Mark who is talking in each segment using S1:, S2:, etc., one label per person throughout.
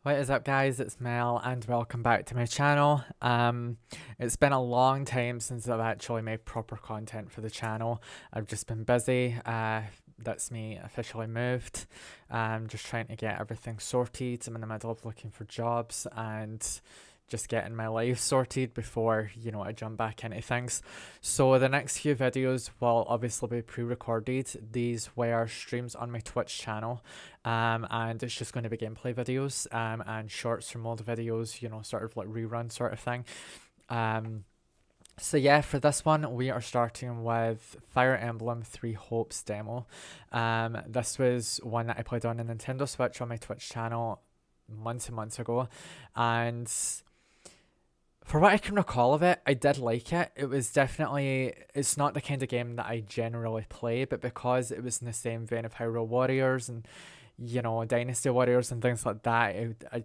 S1: What is up, guys? It's Mel and welcome back to my channel. It's been a long time since I've actually made proper content for the channel. I've just been busy. That's me officially moved. Just trying to get everything sorted. I'm in the middle of looking for jobs and just getting my life sorted before, I jump back into things. So the next few videos will obviously be pre-recorded. These were streams on my Twitch channel, and it's just going to be gameplay videos, and shorts from old videos, sort of like rerun sort of thing. So yeah, for this one, we are starting with Fire Emblem Three Hopes demo. This was one that I played on a Nintendo Switch on my Twitch channel months and months ago, and for what I can recall of it, I did like it. It was definitely, it's not the kind of game that I generally play, but because it was in the same vein of Hyrule Warriors and, Dynasty Warriors and things like that, I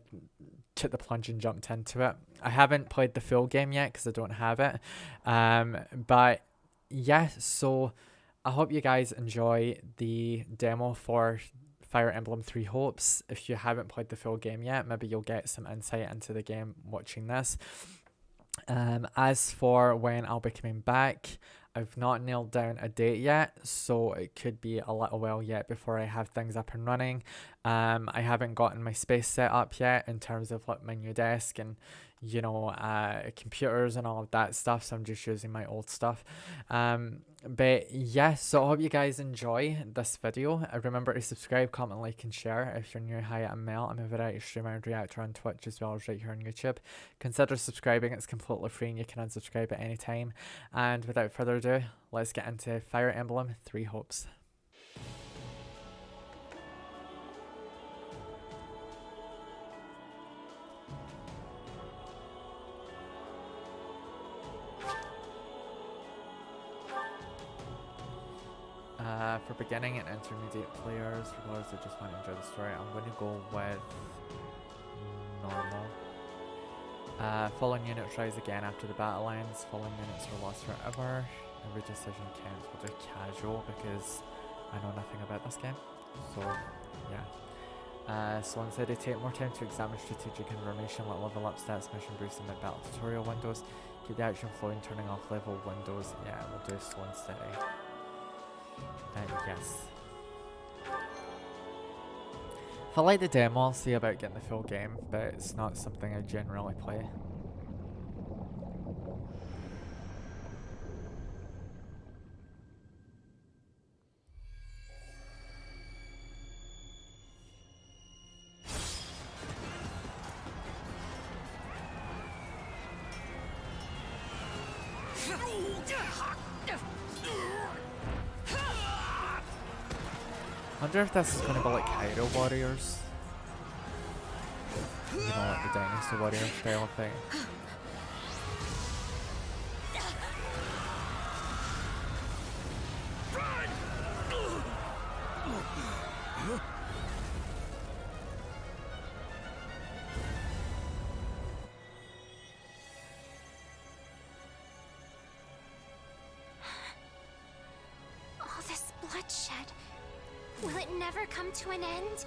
S1: took the plunge and jumped into it. I haven't played the full game yet because I don't have it. But yeah, so I hope you guys enjoy the demo for Fire Emblem Three Hopes. If you haven't played the full game yet, maybe you'll get some insight into the game watching this. As for when I'll be coming back, I've not nailed down a date yet, so it could be a little while yet before I have things up and running. I haven't gotten my space set up yet in terms of like my new desk and computers and all of that stuff, so I'm just using my old stuff. But yeah, so I hope you guys enjoy this video. Remember to subscribe, comment, like and share. If you're new, hi, I'm Mel. I'm a variety streamer and reactor on Twitch as well as right here on YouTube. Consider subscribing, it's completely free and you can unsubscribe at any time. And without further ado, let's get into Fire Emblem Three Hopes. For beginning and intermediate players, regardless of just want to enjoy the story, I'm going to go with normal. Fallen units rise again after the battle ends. Fallen units are lost forever. Every decision counts. We'll do casual because I know nothing about this game. So yeah. So instead they take more time to examine strategic information like level up stats, mission briefs and mid-battle tutorial windows. Keep the action flowing, turning off level windows. Yeah, we'll do slow and steady. Yes. If I like the demo, I'll see about getting the full game, but it's not something I generally play. I wonder if this is going to be like Hyrule Warriors. Like the Dynasty Warrior style thing.
S2: All this bloodshed. Will it never come to an end?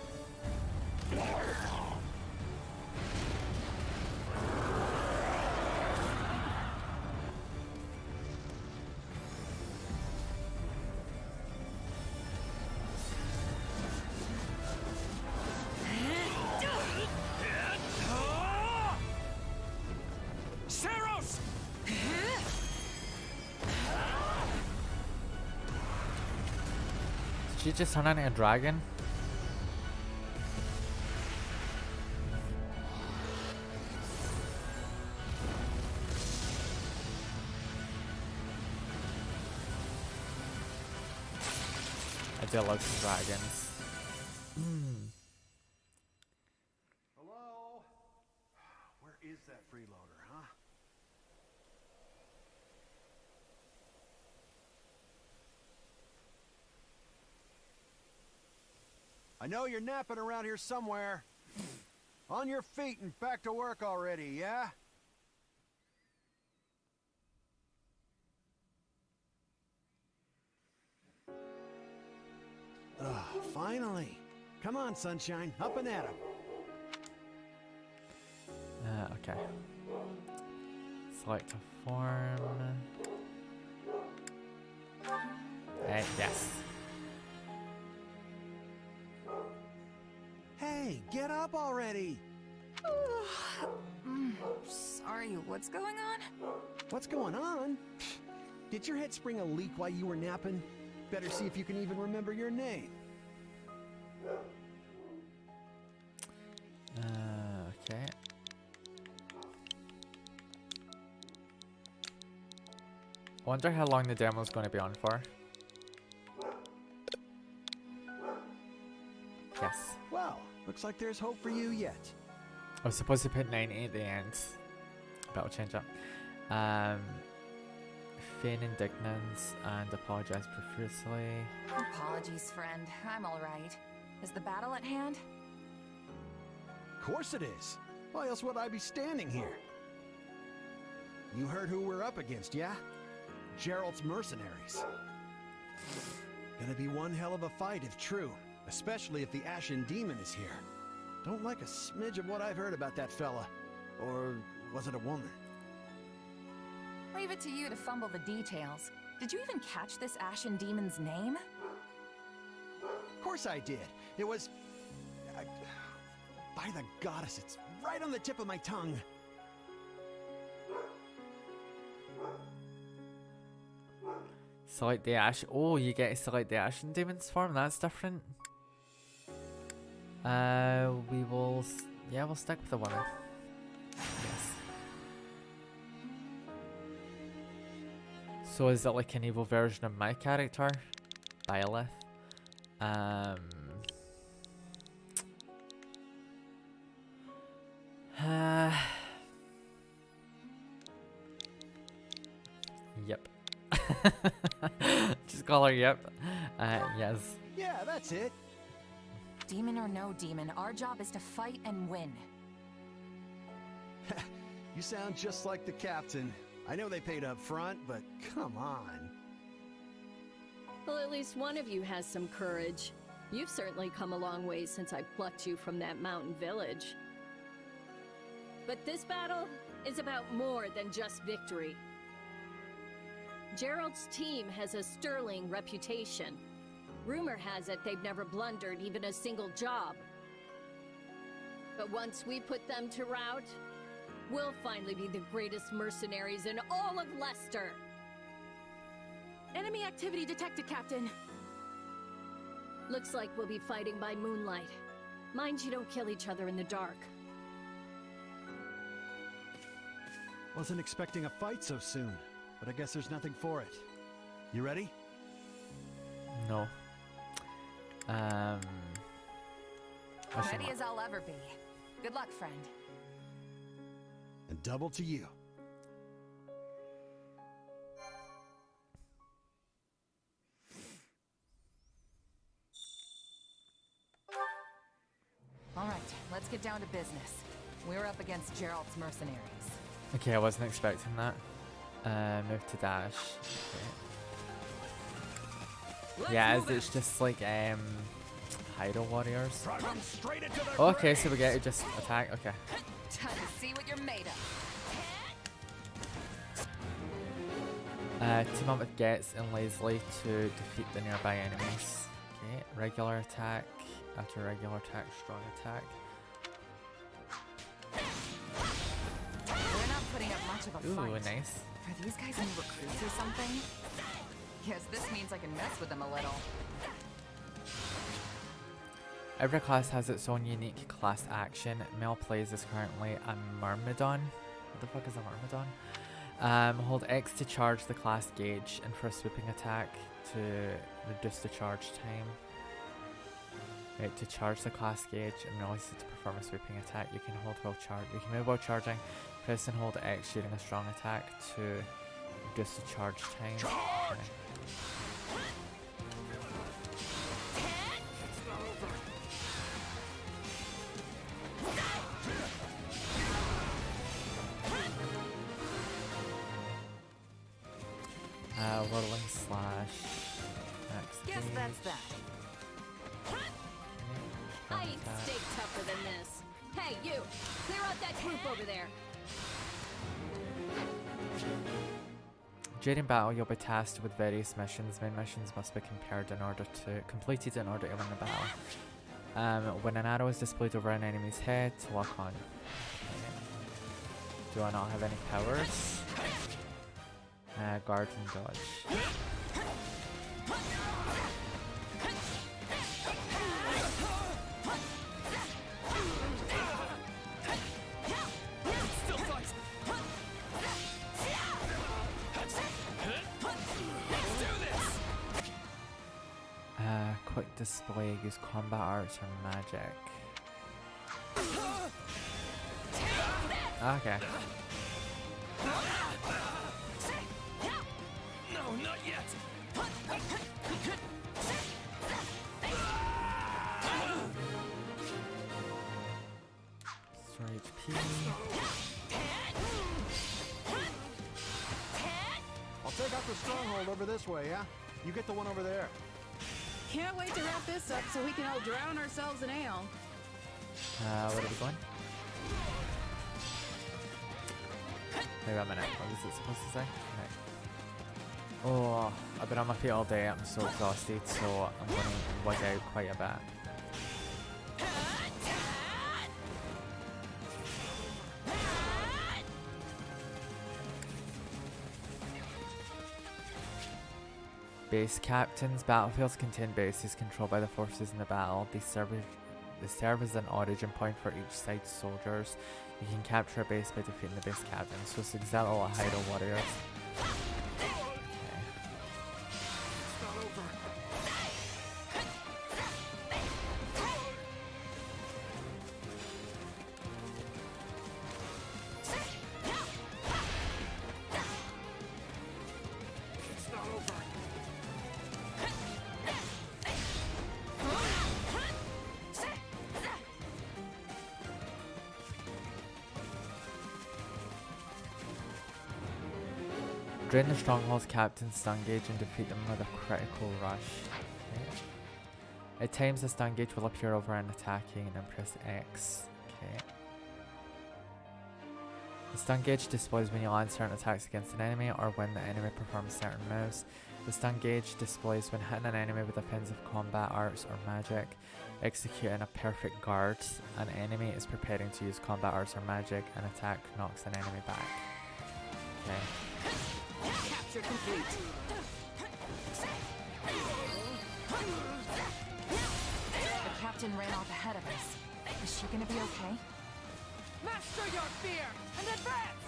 S1: Did you just turn into a dragon? I do love some dragons.
S3: Hello? Where is that freeloader, huh? I know you're napping around here somewhere. On your feet and back to work already, yeah? Finally. Come on, sunshine. Up and at 'em.
S1: Okay. Select a form. Yes.
S3: Hey, get up already!
S4: Sorry, what's going on?
S3: What's going on? Did your head spring a leak while you were napping? Better see if you can even remember your name.
S1: Okay. Wonder how long the demo's going to be on for. Yes.
S3: Well, looks like there's hope for you yet.
S1: I was supposed to put 90 at the end. That'll change up. Feign indignance and apologize profusely.
S4: Apologies, friend. I'm alright. Is the battle at hand?
S3: Of course it is. Why else would I be standing here? You heard who we're up against, yeah? Gerald's mercenaries. Gonna be one hell of a fight if true, especially if the Ashen Demon is here. Don't like a smidge of what I've heard about that fella. Or was it a woman?
S4: Leave it to you to fumble the details. Did you even catch this Ashen Demon's name?
S3: Of course I did. It was... by the goddess, it's right on the tip of my tongue.
S1: Select the Ash. Oh, you get to select the Ashen Demon's form. That's different. We will. Yeah, we'll stick with the woman. Yes. So is it like an evil version of my character, Byleth? Yep. Just call her yep. Yes.
S3: Yeah, that's it.
S4: Demon or no demon, our job is to fight and win.
S3: You sound just like the captain. I know they paid up front, but come on.
S5: Well, at least one of you has some courage. You've certainly come a long way since I plucked you from that mountain village. But this battle is about more than just victory. Gerald's team has a sterling reputation. Rumor has it they've never blundered even a single job. But once we put them to rout, we'll finally be the greatest mercenaries in all of Leicester.
S6: Enemy activity detected, Captain.
S5: Looks like we'll be fighting by moonlight. Mind you don't kill each other in the dark.
S3: Wasn't expecting a fight so soon, but I guess there's nothing for it. You ready?
S1: No. Question
S4: Ready
S1: mark.
S4: as I'll ever be. Good luck, friend.
S3: And double to you.
S4: Alright, let's get down to business. We're up against Gerald's mercenaries.
S1: Okay, I wasn't expecting that. Move to dash. Okay. Yeah, it's just like Hydro Warriors. Oh, okay, so we get to just attack. Okay.
S4: Time to see what you're made of.
S1: Team up with Getz and Leslie to defeat the nearby enemies. Okay, regular attack. After regular attack, strong attack.
S4: We're not putting up much of a
S1: Ooh,
S4: fight.
S1: nice.
S4: Are these guys new recruits or something? Guess this means I can mess with them a little.
S1: Every class has its own unique class action. Mel plays is currently a Myrmidon. What the fuck is a Myrmidon? Hold X to charge the class gauge and for a swooping attack to reduce the charge time. Right, to charge the class gauge and release it to perform a swooping attack, you can hold while you can move while charging. Press and hold X during a strong attack to reduce the charge time. Okay. Whirling slash.
S4: Guess that's that.
S5: I ain't steak tougher than this. Hey, you! Clear out that group over there!
S1: During battle, you'll be tasked with various missions. Main missions must be completed in order to win the battle. When an arrow is displayed over an enemy's head, lock on. Do I not have any powers? Guard and dodge. Quick display, use combat arts or magic. Okay.
S6: No, not yet.
S1: Store HP.
S3: I'll take out the stronghold over this way, yeah? You get the one over there.
S7: Can't wait to wrap this up so we can all drown ourselves in ale.
S1: Where are we going? Wait a minute, what was it supposed to say? Okay. Oh, I've been on my feet all day, I'm so exhausted, so I'm going to wig out quite a bit. Base captains. Battlefields contain bases controlled by the forces in the battle. They serve as an origin point for each side's soldiers. You can capture a base by defeating the base captain. So it's exactly like Hyrule Warriors. Drain the stronghold's captain's stun gauge and defeat them with a critical rush. Okay. At times the stun gauge will appear over an attacking and then press X. Okay. The stun gauge displays when you land certain attacks against an enemy or when the enemy performs certain moves. The stun gauge displays when hitting an enemy with offensive combat arts or magic. Executing a perfect guard. An enemy is preparing to use combat arts or magic. An attack knocks an enemy back. Okay.
S7: Capture complete.
S4: The captain ran off ahead of us. Is she gonna be okay?
S7: Master your fear and advance!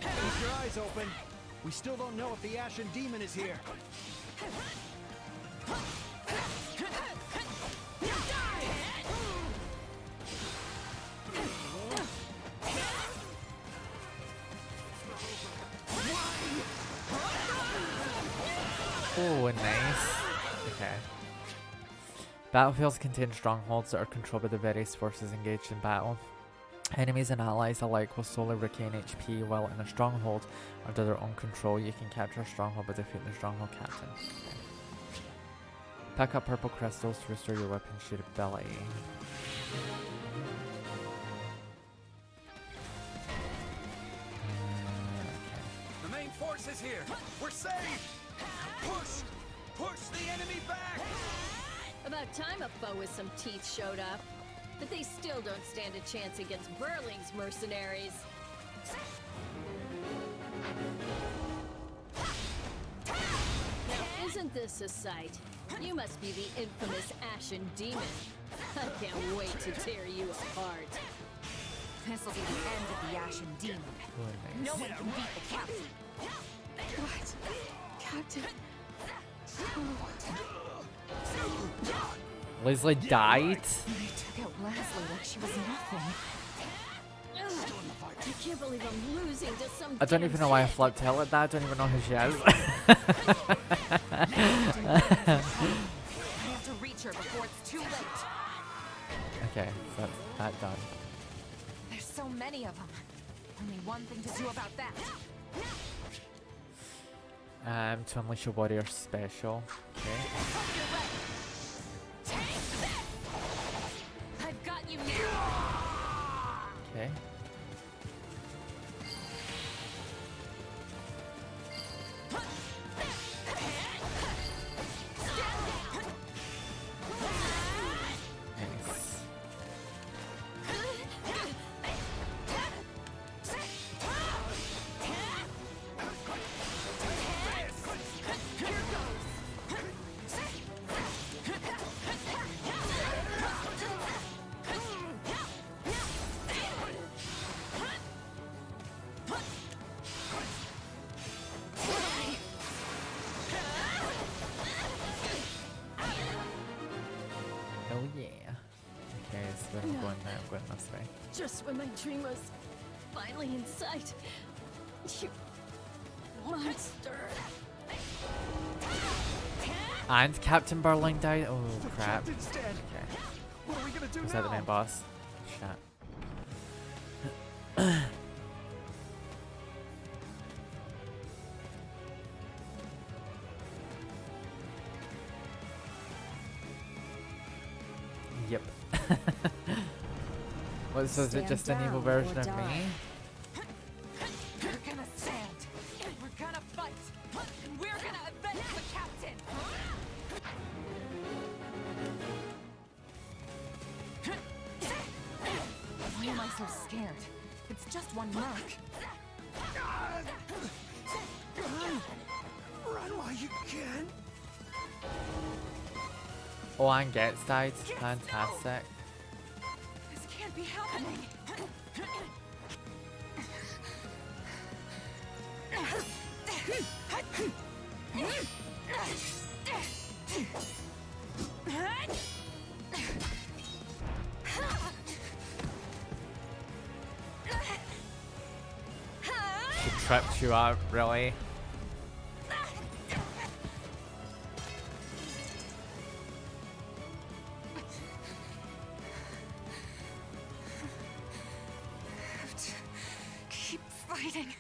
S3: Keep your eyes open. We still don't know if the Ashen Demon is here.
S1: Oh, nice. Okay. Battlefields contain strongholds that are controlled by the various forces engaged in battle. Enemies and allies alike will slowly regain HP while in a stronghold under their own control. You can capture a stronghold by defeating the stronghold captain. Okay. Pick up purple crystals to restore your weapon shootability.
S6: The main force is here. We're safe. Push! Push the enemy back!
S5: About time a foe with some teeth showed up. But they still don't stand a chance against Burling's mercenaries. Now, isn't this a sight? You must be the infamous Ashen Demon. I can't wait to tear you apart.
S4: This'll be the end of the Ashen Demon.
S1: Oh,
S4: No
S1: nice.
S4: one can beat the captain.
S7: What? Captain?
S1: Leslie died?
S4: They took out Leslie like she was nothing.
S5: I can't believe I'm losing to some.
S1: I don't even know why I flipped tail at that. I don't even know who she is.
S4: I have to reach her before it's too late.
S1: Okay, so that's that done.
S4: There's so many of them. Only one thing to do about that.
S1: To unleash a warrior special. Okay.
S4: I've got you now.
S1: Okay. Nice. Oh yeah. Okay, so I'm going there, I'm going this way.
S5: Just when my dream was finally in sight, you monster.
S1: And Captain Burling died. Oh crap.
S3: Captain's dead.
S1: Okay.
S3: What are we gonna do
S1: Was
S3: now?
S1: that the main boss? Shit. Yep. What, so is it
S7: Stand
S1: just an evil
S7: down
S1: version
S7: or
S1: of
S7: die.
S1: me?
S4: We're gonna stand. We're gonna fight. And we're gonna avenge the captain. Why am I so scared? It's just one merc.
S3: Run while you can.
S1: Oh, and Gets died. Fantastic.
S4: This can't be happening.
S1: She tripped you up, really?
S4: Keep fighting.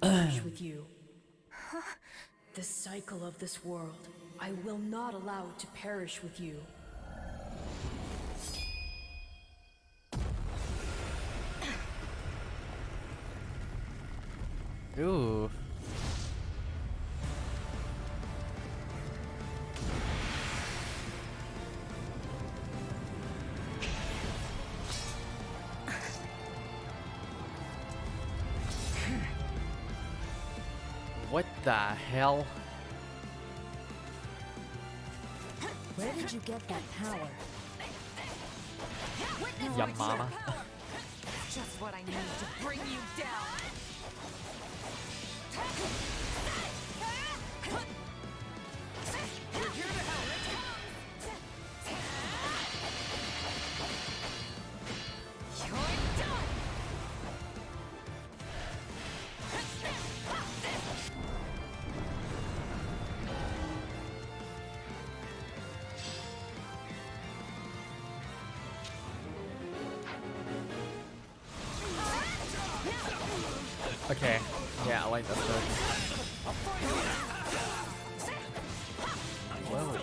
S8: Perish with you. The cycle of this world, I will not allow it to perish with you.
S1: Ooh. What the hell?
S8: Where did you get that power?
S1: Ya mama.
S4: Just what I need to bring you down. We're here to help. You're done.
S1: Okay. Yeah, I like this one. Whoa.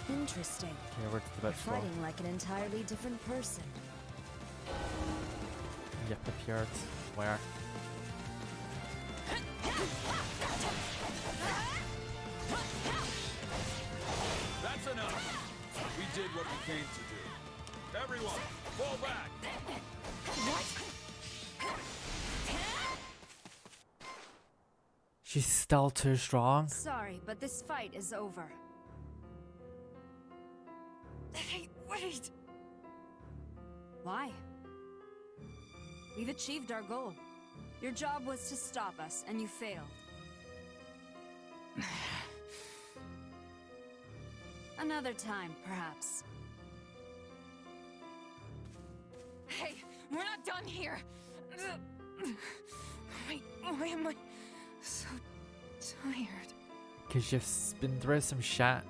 S8: Interesting.
S1: Okay, we're to the bit slow.
S8: Fighting like an entirely different person.
S1: Yep, appeared. Where?
S6: That's enough. We did what we came to do. Everyone, fall back.
S1: She's still too strong.
S7: Sorry, but this fight is over.
S4: Hey, wait.
S7: Why? We've achieved our goal. Your job was to stop us, and you failed. Another time, perhaps.
S4: We're not done here. Why am I so tired?
S1: Because you've been through some shit.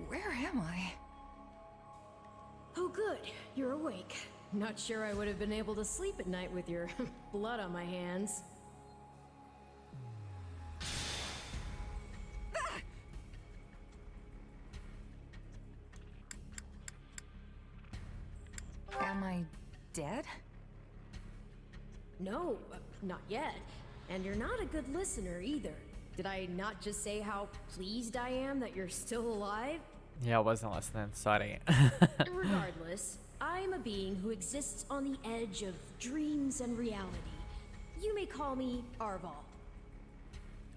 S4: Where am I?
S8: Oh, good. You're awake. Not sure I would have been able to sleep at night with your blood on my hands.
S4: Am I dead?
S8: No, not yet. And you're not a good listener either. Did I not just say how pleased I am that you're still alive?
S1: Yeah, I wasn't listening. Sorry.
S8: Regardless, I'm a being who exists on the edge of dreams and reality. You may call me Arval.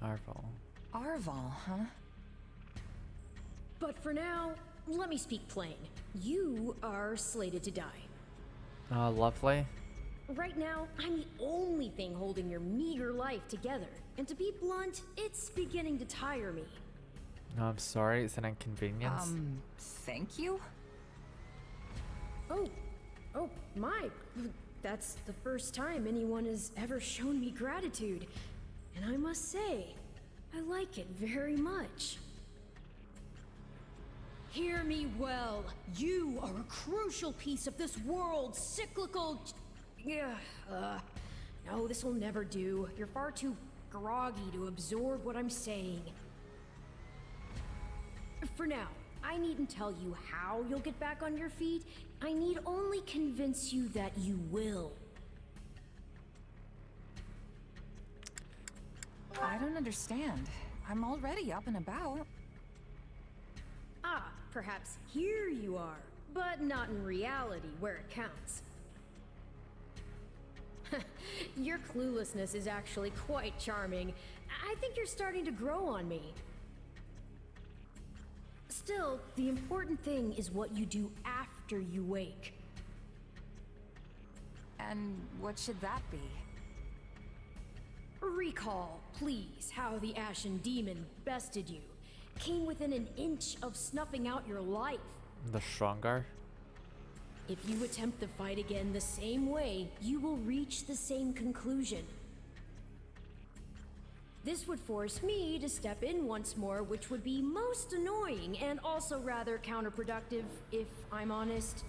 S1: Arval.
S4: Arval, huh?
S8: But for now, let me speak plain. You are slated to die.
S1: Oh, lovely.
S8: Right now, I'm the only thing holding your meager life together. And to be blunt, it's beginning to tire me.
S1: No, I'm sorry. It's an inconvenience.
S4: Thank you?
S8: Oh, my. That's the first time anyone has ever shown me gratitude. And I must say, I like it very much. Hear me well. You are a crucial piece of this world's cyclical... No, this will never do. You're far too groggy to absorb what I'm saying. For now, I needn't tell you how you'll get back on your feet. I need only convince you that you will.
S4: I don't understand. I'm already up and about.
S8: Ah, perhaps here you are, but not in reality where it counts. Your cluelessness is actually quite charming. I think you're starting to grow on me. Still, the important thing is what you do after you wake.
S4: And what should that be?
S8: Recall, please, how the Ashen Demon bested you. Came within an inch of snuffing out your life.
S1: The stronger.
S8: If you attempt the fight again the same way, you will reach the same conclusion. This would force me to step in once more, which would be most annoying and also rather counterproductive, if I'm honest.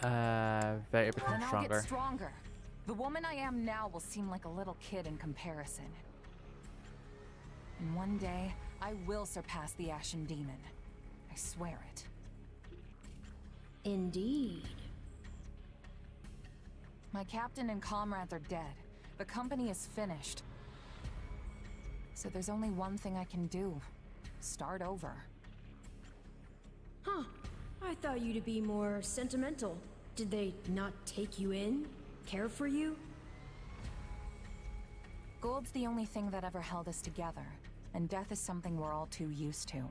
S1: Very become
S4: Then I'll
S1: stronger.
S4: get stronger. The woman I am now will seem like a little kid in comparison. And one day, I will surpass the Ashen Demon. I swear it.
S8: Indeed.
S4: My captain and comrades are dead. The company is finished. So there's only one thing I can do. Start over.
S8: Huh. I thought you to be more sentimental. Did they not take you in? Care for you?
S4: Gold's the only thing that ever held us together, and death is something we're all too used to.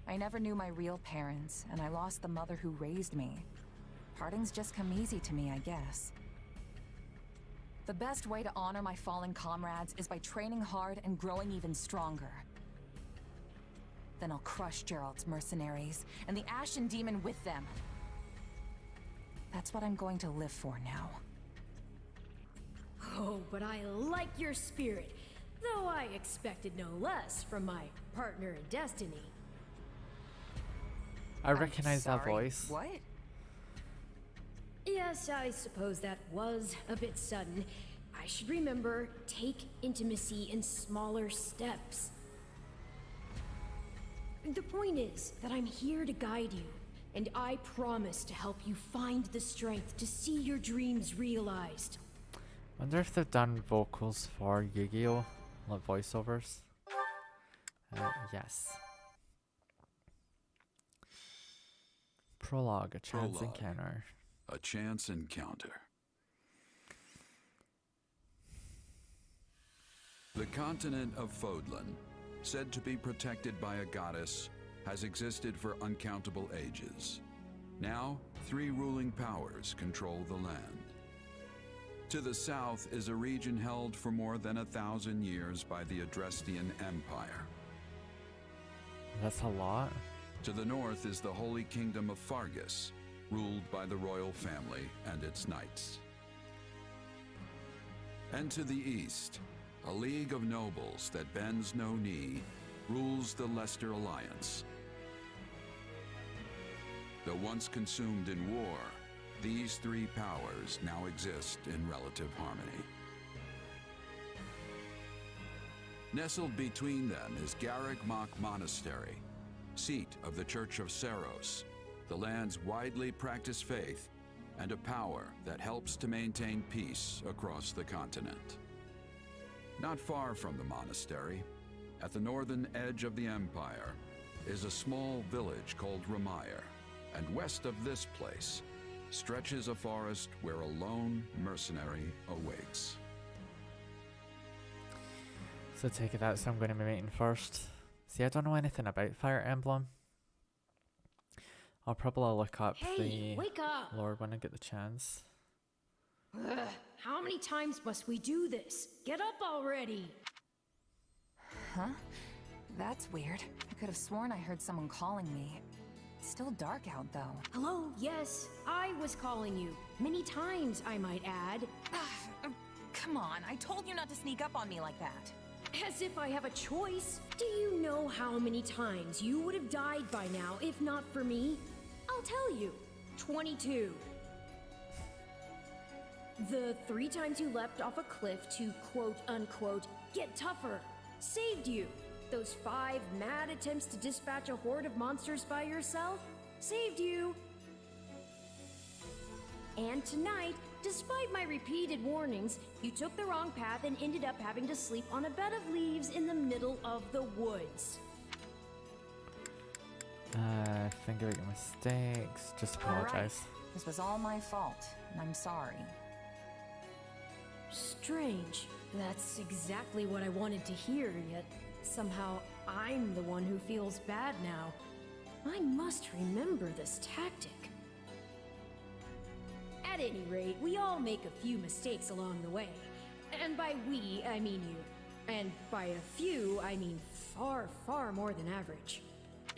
S4: I never knew my real parents, and I lost the mother who raised me. Partings just come easy to me, I guess. The best way to honor my fallen comrades is by training hard and growing even stronger. Then I'll crush Gerald's mercenaries, and the Ashen Demon with them. That's what I'm going to live for now.
S8: Oh, but I like your spirit, though I expected no less from my partner in destiny.
S1: I recognize that
S4: Sorry,
S1: voice.
S4: What?
S8: Yes, I suppose that was a bit sudden. I should remember, take intimacy in smaller steps. The point is that I'm here to guide you, and I promise to help you find the strength to see your dreams realized.
S1: Wonder if they've done vocals for Yu-Gi-Oh! Like voiceovers. Yes. Prologue, a chance
S9: Prologue.
S1: encounter.
S9: A chance encounter. The continent of Fodlan, said to be protected by a goddess, has existed for uncountable ages. Now, 3 ruling powers control the land. To the south is a region held for more than 1,000 years by the Adrestian Empire.
S1: That's a lot.
S9: To the north is the Holy Kingdom of Fargus, ruled by the royal family and its knights. And to the east, a league of nobles that bends no knee rules the Leicester Alliance. Though once consumed in war, these 3 powers now exist in relative harmony. Nestled between them is Garreg Mach Monastery, seat of the Church of Seros, the land's widely practiced faith, and a power that helps to maintain peace across the continent. Not far from the monastery, at the northern edge of the empire, is a small village called Ramire, and west of this place stretches a forest where a lone mercenary awaits.
S1: So take it that, so I'm going to be meeting first. See, I don't know anything about Fire Emblem. I'll probably look up
S8: Hey,
S1: the
S8: wake up!
S1: lore when I get the chance.
S8: Ugh, how many times must we do this? Get up already!
S4: Huh? That's weird. I could have sworn I heard someone calling me. It's still dark out, though.
S8: Hello, yes, I was calling you. Many times, I might add.
S4: Come on, I told you not to sneak up on me like that.
S8: As if I have a choice. Do you know how many times you would have died by now if not for me? I'll tell you. 22. The 3 times you leapt off a cliff to quote-unquote get tougher saved you. Those 5 mad attempts to dispatch a horde of monsters by yourself saved you. And tonight, despite my repeated warnings, you took the wrong path and ended up having to sleep on a bed of leaves in the middle of the woods.
S1: Think about your mistakes. Just apologize.
S4: Right. This was all my fault, and I'm sorry.
S8: Strange. That's exactly what I wanted to hear, yet somehow I'm the one who feels bad now. I must remember this tactic. At any rate, we all make a few mistakes along the way. And by we, I mean you. And by a few, I mean far, far more than average.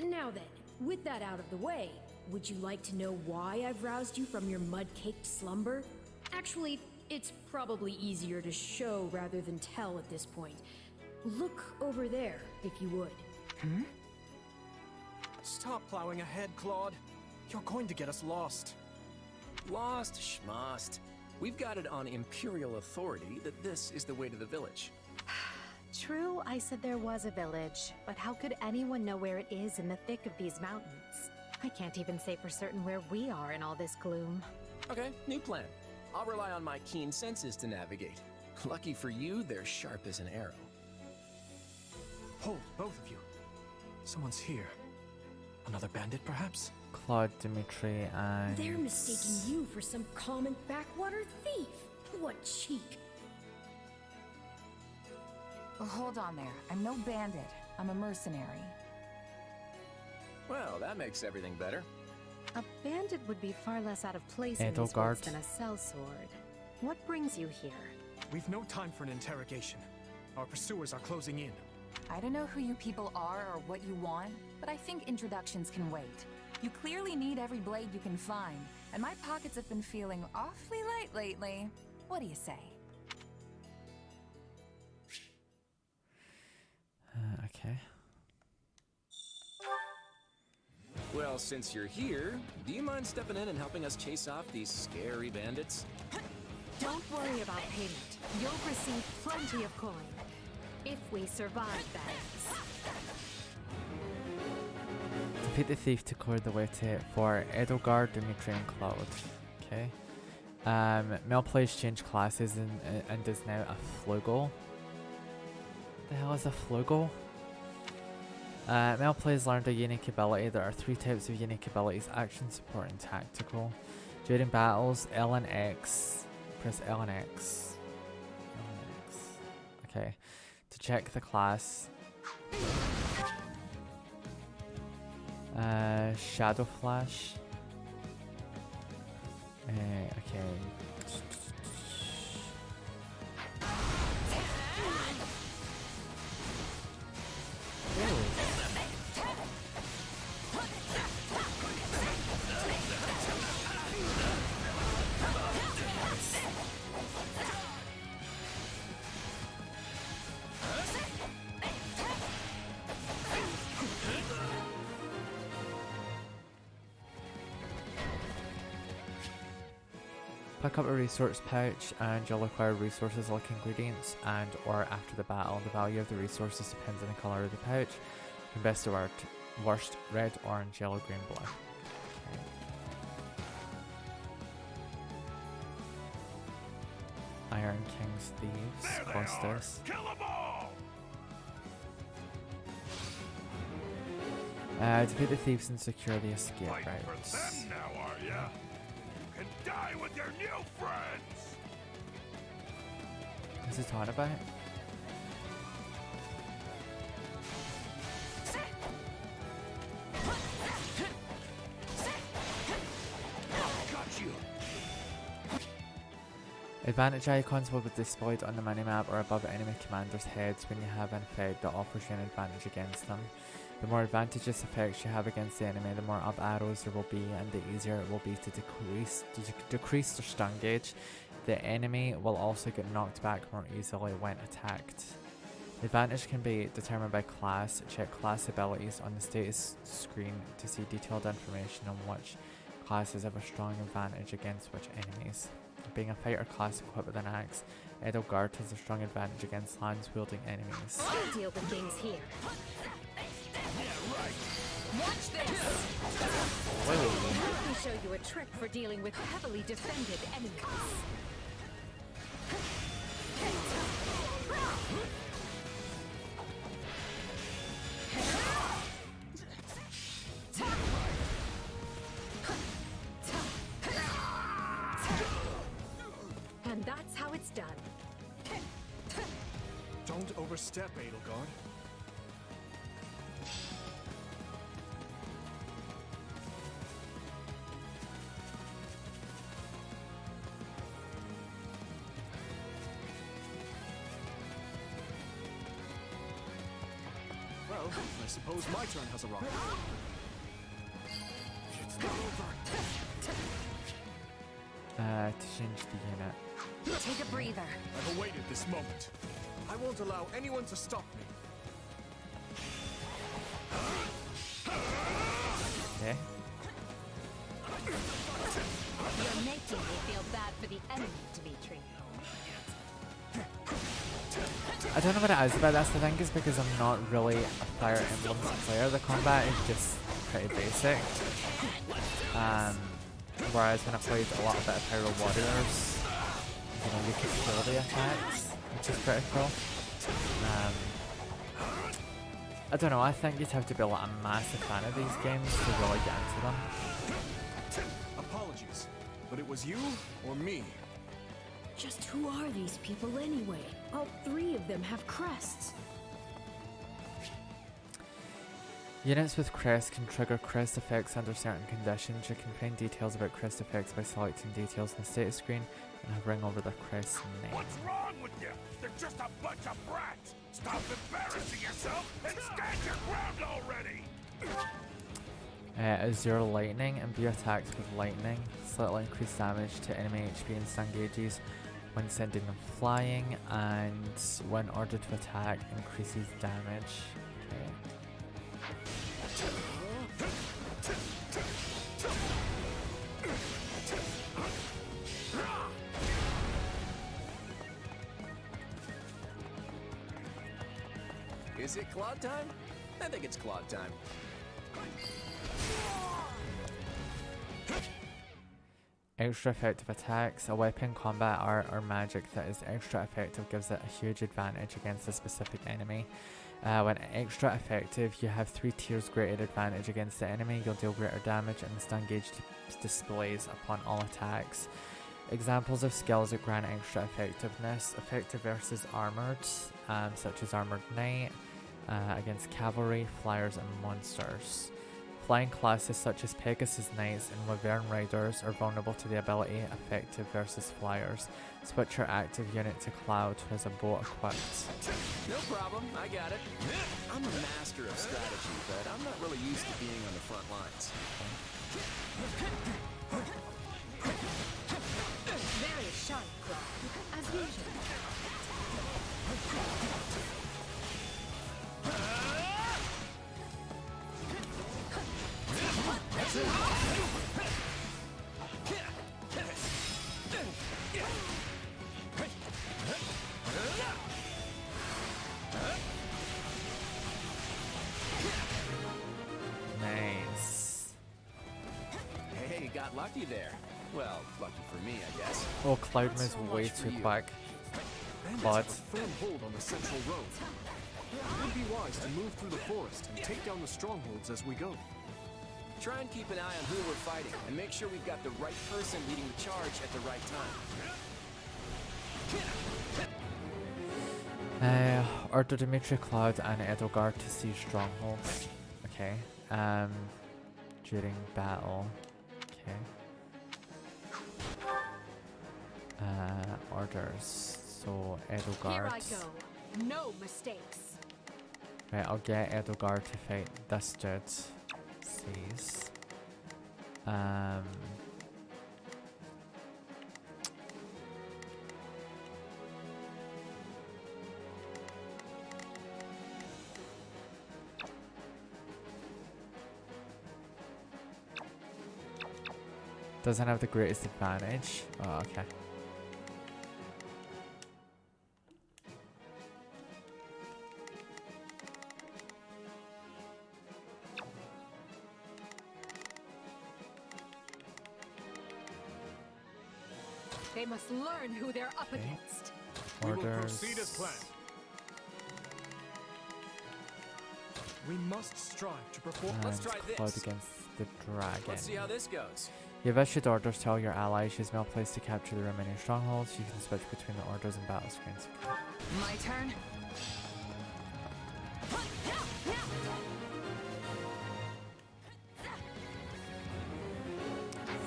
S8: Now then, with that out of the way, would you like to know why I've roused you from your mud-caked slumber? Actually, it's probably easier to show rather than tell at this point. Look over there, if you would.
S4: Hmm?
S10: Stop plowing ahead, Claude. You're going to get us lost.
S11: Lost schmost. We've got it on Imperial authority that this is the way to the village.
S12: True, I said there was a village, but how could anyone know where it is in the thick of these mountains? I can't even say for certain where we are in all this gloom.
S11: Okay, new plan. I'll rely on my keen senses to navigate. Lucky for you, they're sharp as an arrow.
S10: Hold, both of you. Someone's here. Another bandit, perhaps?
S1: Claude, Dimitri, and...
S8: They're mistaking you for some common backwater thief. What cheek.
S4: Oh, hold on there. I'm no bandit. I'm a mercenary.
S11: Well, that makes everything better.
S12: A bandit would be far less out of place in these
S1: Edelgard.
S12: woods than a sellsword. What brings you here?
S10: We've no time for an interrogation. Our pursuers are closing in.
S4: I don't know who you people are or what you want, but I think introductions can wait. You clearly need every blade you can find, and my pockets have been feeling awfully light lately. What do you say?
S1: Okay.
S11: Well, since you're here, do you mind stepping in and helping us chase off these scary bandits?
S12: Don't worry about payment. You'll receive plenty of coin. If we survive, that is.
S1: Defeat the thief to clear the way for Edelgard, Dimitri, and Cloud. Okay. Mel plays changed classes and is now a Flugel. The hell is a Flugel? Mel plays learned a unique ability. There are 3 types of unique abilities: action, support, and tactical. During battles, L and X. Press L and X. L and X. Okay. To check the class, Shadow Flash. Okay. Pick up a resource pouch and you'll acquire resources like ingredients and or after the battle. The value of the resources depends on the colour of the pouch. From best to worst, red, orange, yellow, green, blue. Okay. Iron King's Thieves, Costas.
S6: Kill them all!
S1: Defeat the thieves and secure the escape
S6: Fight for
S1: routes.
S6: them now, are ya? You can die with your new friends!
S1: What's it talking about?
S6: Got you!
S1: Advantage icons will be displayed on the minimap or above enemy commanders' heads when you have an effect that offers you an advantage against them. The more advantageous effects you have against the enemy, the more up arrows there will be, and the easier it will be to decrease their stun gauge. The enemy will also get knocked back more easily when attacked. The advantage can be determined by class. Check class abilities on the status screen to see detailed information on which classes have a strong advantage against which enemies. Being a fighter class equipped with an axe, Edelgard has a strong advantage against lance-wielding enemies.
S12: I'll deal with things here.
S7: Watch this!
S12: Let me show you a trick for dealing with heavily defended enemies. And that's how it's done.
S10: Don't overstep, Edelgard. Well, I suppose my turn has arrived. It's not over.
S1: To change the unit.
S12: Take a breather.
S10: I've awaited this moment. I won't allow anyone to stop me.
S1: Okay.
S12: You're making me feel bad for the enemy, Dimitri.
S1: I don't know what it is about this. The thing is because I'm not really a Fire Emblem player, the combat is just pretty basic. Whereas when I played a lot of bit of Pyro Warriors, you know, you could kill the attacks, which is pretty cool. I don't know, I think you'd have to be like a massive fan of these games to really get into them.
S10: Apologies, but it was you or me.
S8: Just who are these people anyway? All three of them have crests.
S1: Units with crest can trigger crest effects under certain conditions. You can find details about crest effects by selecting details on the status screen and hovering over the crest's name.
S6: What's wrong with you? They're just a bunch of brats! Stop embarrassing yourself and stand your ground already!
S1: Azure Lightning. Imbue attacks with lightning. Slightly increase damage to enemy HP and stun gauges when sending them flying, and when ordered to attack, increases damage. Okay.
S11: Is it Claude time? I think it's Claude time.
S1: Extra effective attacks. A weapon, combat, art, or magic that is extra effective gives it a huge advantage against a specific enemy. When extra effective, you have 3 tiers graded advantage against the enemy. You'll deal greater damage, and the stun gauge displays upon all attacks. Examples of skills that grant extra effectiveness: effective versus armored, such as Armored Knight. against cavalry, flyers, and monsters. Flying classes such as Pegasus Knights and Wyvern Riders are vulnerable to the ability Effective versus Flyers. Switch your active unit to Cloud, who has a bow equipped.
S11: No problem, I got it. I'm a master of strategy, but I'm not really used to being on the front lines.
S7: Very sharp, as usual.
S1: Nice.
S11: Hey, got lucky there. Well, lucky for me, I guess.
S1: Oh, Cloud
S11: Not
S1: moves
S11: so
S1: way
S11: much for
S1: too
S11: you.
S1: quick.
S10: Bandits
S1: But
S10: have a firm hold on the central road. It would be wise to move through the forest and take down the strongholds as we go.
S11: Try and keep an eye on who we're fighting, and make sure we've got the right person leading the charge at the right time.
S1: Order Dimitri, Cloud, and Edelgard to siege strongholds. Okay. During battle. Okay. Orders. So Edelgard.
S7: Here I go. No mistakes.
S1: Right, I'll get Edelgard to fight this dude. Seize. Doesn't have the greatest advantage. Oh, okay.
S7: They must learn who they're up
S1: Okay.
S7: against.
S10: We will
S1: Orders.
S10: proceed as planned. We must strive to perform.
S11: Let's
S1: And
S11: try
S1: Cloud
S11: this.
S1: against the dragon.
S11: Let's see how this goes.
S1: You've issued orders to all your allies. Use mail plays to capture the remaining strongholds. You can switch between the orders and battle screens.
S4: My turn?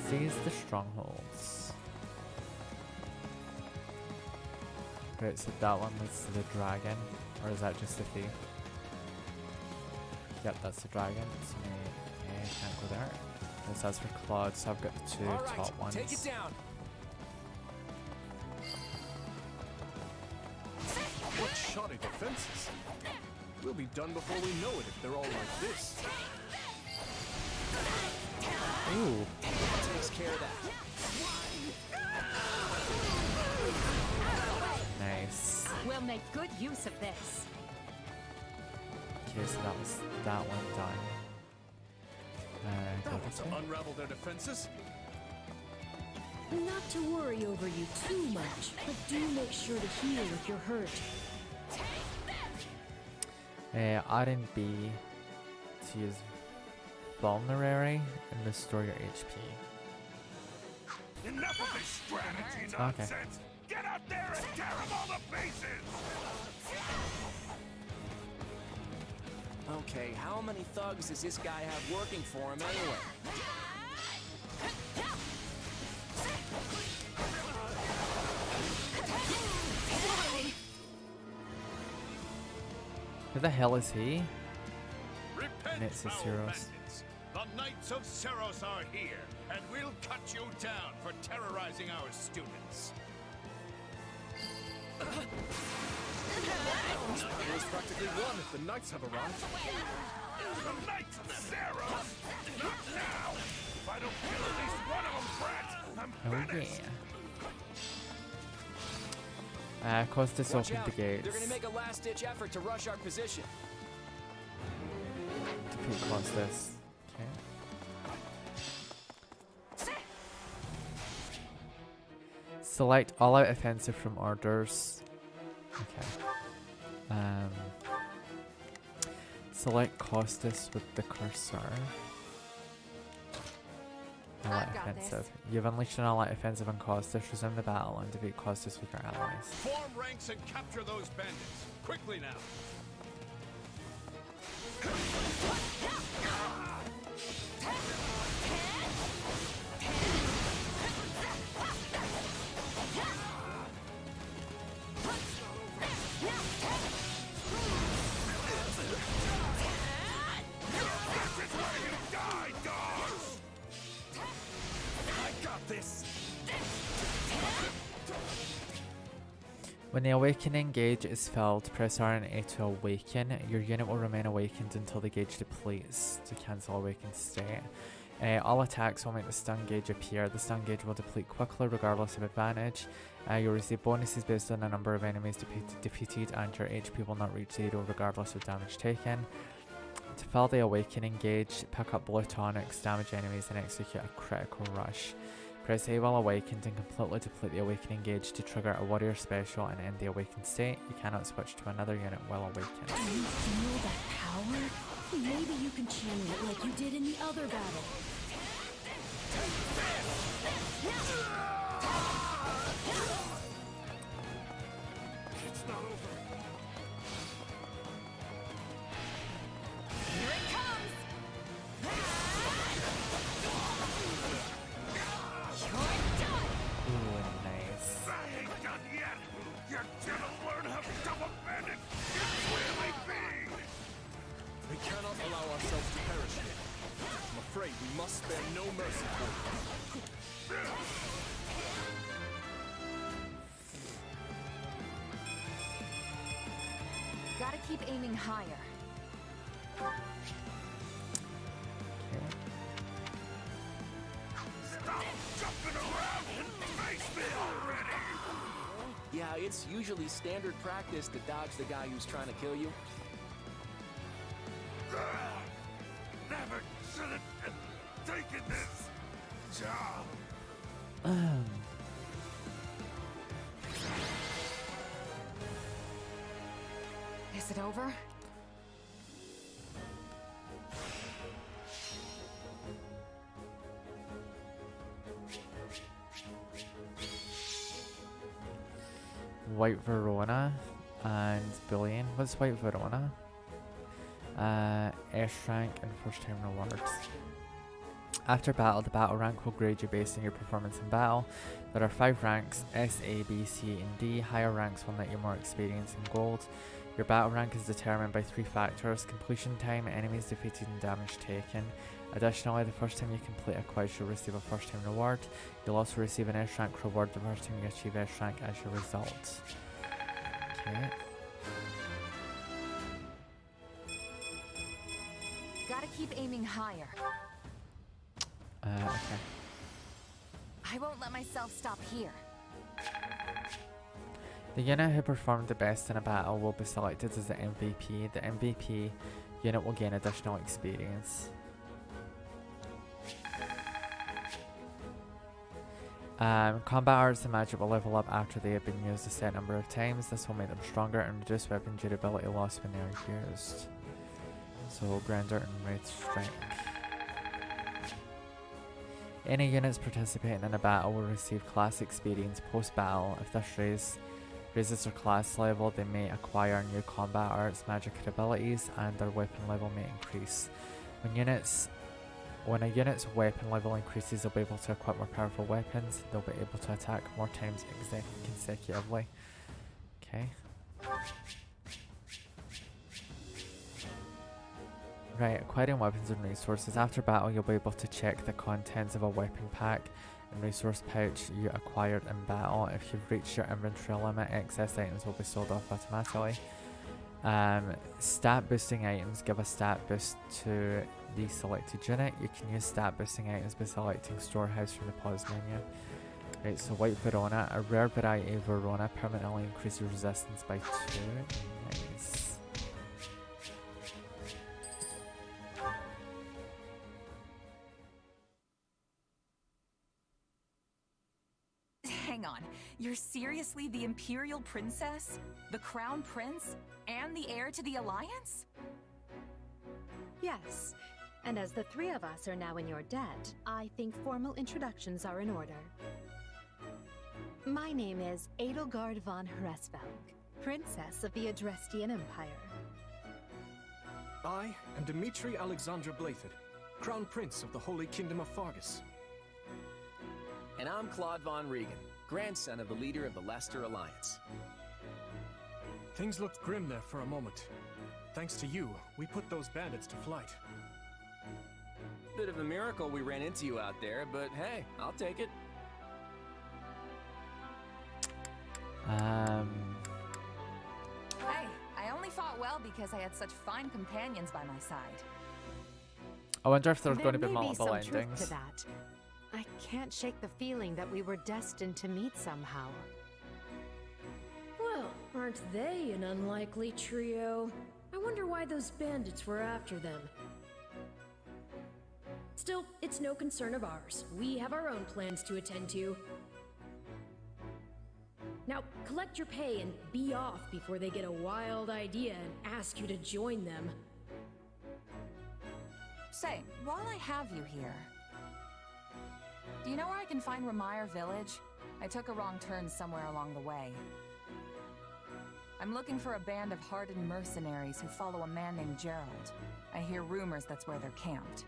S1: Seize the strongholds. Right, so that one was the dragon, or is that just the thief? Yep, that's the dragon. So I can't go there. This has for Claude, so I've got the two
S11: All right,
S1: top ones.
S11: take it down.
S10: What shoddy defenses! We'll be done before we know it if they're all like this.
S1: Ooh.
S11: Takes care of that.
S1: Nice.
S12: We'll make good use of this.
S1: Okay, so that was that one done. Go this way.
S10: Unravel their defenses.
S8: Not to worry over you too much, but do make sure to heal if you're hurt.
S1: R and B to use vulnerary and restore your HP.
S6: Enough of this strategy
S1: Okay.
S6: nonsense! Get out there and tear them all to pieces!
S11: Okay, how many thugs does this guy have working for him anyway?
S1: Who the hell is he?
S6: Repent,
S1: Knights of
S6: foul
S1: Ceros.
S6: bandits. The Knights of Ceros are here, and we'll cut you down for terrorizing our students.
S10: It was practically won if the knights have arrived.
S6: The Knights of Ceros! Not now! If I don't kill at least one of them, brats, I'm
S1: Oh
S6: finished!
S1: yeah. Costas
S11: Watch
S1: opened
S11: out.
S1: the gates.
S11: They're gonna make a last-ditch effort to rush our position.
S1: Defeat Costas. Okay. Select all-out offensive from orders. Okay. Select Costas with the cursor. All-out
S7: I've got this.
S1: offensive. You've unleashed an all-out offensive on Costas. Resume the battle and defeat Costas with your allies.
S6: Form ranks and capture those bandits! Quickly now!
S1: When the awakening gauge is filled, press R and A to awaken. Your unit will remain awakened until the gauge depletes to cancel awakened state. All attacks will make the stun gauge appear. The stun gauge will deplete quickly regardless of advantage. You'll receive bonuses based on the number of enemies defeated, and your HP will not reach 0 regardless of damage taken. To fill the awakening gauge, pick up blue tonics, damage enemies, and execute a critical rush. Press A while awakened and completely deplete the awakening gauge to trigger a warrior special and end the awakened state. You cannot switch to another unit while awakened.
S8: Do you feel that power? Maybe you can channel it like you did in the other battle.
S10: It's not over.
S2: Here it comes!
S1: Ooh, nice.
S6: I ain't done yet! You're gonna learn how double-banded can really be!
S10: We cannot allow ourselves to perish here. I'm afraid we must spare no mercy for you.
S4: Gotta keep aiming higher.
S6: Stop jumping around and face me already!
S11: Yeah, it's usually standard practice to dodge the guy who's trying to kill you.
S6: Never should have taken this job.
S4: Is it over?
S1: White Verona and Billion. What's White Verona? S rank and first time rewards. After battle, the battle rank will grade you based on your performance in battle. There are 5 ranks, S, A, B, C, and D. Higher ranks will net you more experience and gold. Your battle rank is determined by 3 factors: completion time, enemies defeated, and damage taken. Additionally, the first time you complete a quiz, you'll receive a first time reward. You'll also receive an S rank reward the first time you achieve S rank as your result. Okay.
S4: Gotta keep aiming higher.
S1: Okay.
S4: I won't let myself stop here.
S1: The unit who performed the best in a battle will be selected as the MVP. The MVP unit will gain additional experience. Combat arts and magic will level up after they have been used a set number of times. This will make them stronger and reduce weapon durability loss when they are used. So, Grandeur and Wraith Strike. Any units participating in a battle will receive class experience post-battle. If this raises their class level, they may acquire new combat arts, magic abilities, and their weapon level may increase. When a unit's weapon level increases, they'll be able to equip more powerful weapons. They'll be able to attack more times consecutively. Okay. Right, acquiring weapons and resources. After battle, you'll be able to check the contents of a weapon pack and resource pouch you acquired in battle. If you've reached your inventory limit, excess items will be sold off automatically. Stat boosting items give a stat boost to the selected unit. You can use stat boosting items by selecting Storehouse from the pause menu. Right, so White Verona, a rare variety of Verona, permanently increases resistance by 2. Nice.
S4: Hang on, you're seriously the Imperial Princess? The Crown Prince? And the heir to the Alliance?
S12: Yes, and as the 3 of us are now in your debt, I think formal introductions are in order. My name is Edelgard von Hresvelg, Princess of the Adrestian Empire.
S10: I am Dimitri Alexandra Blathid, Crown Prince of the Holy Kingdom of Fargus.
S11: And I'm Claude von Regan, grandson of the leader of the Leicester Alliance.
S10: Things looked grim there for a moment. Thanks to you, we put those bandits to flight.
S11: Bit of a miracle we ran into you out there, but hey, I'll take it.
S4: Hey, I only fought well because I had such fine companions by my side.
S1: I wonder if there's
S12: There
S1: going to be
S12: may
S1: multiple
S12: some truth
S1: endings.
S12: to that. I can't shake the feeling that we were destined to meet somehow.
S8: Well, aren't they an unlikely trio? I wonder why those bandits were after them. Still, it's no concern of ours. We have our own plans to attend to. Now, collect your pay and be off before they get a wild idea and ask you to join them.
S4: Say, while I have you here, do you know where I can find Ramire Village? I took a wrong turn somewhere along the way. I'm looking for a band of hardened mercenaries who follow a man named Gerald. I hear rumors that's where they're camped.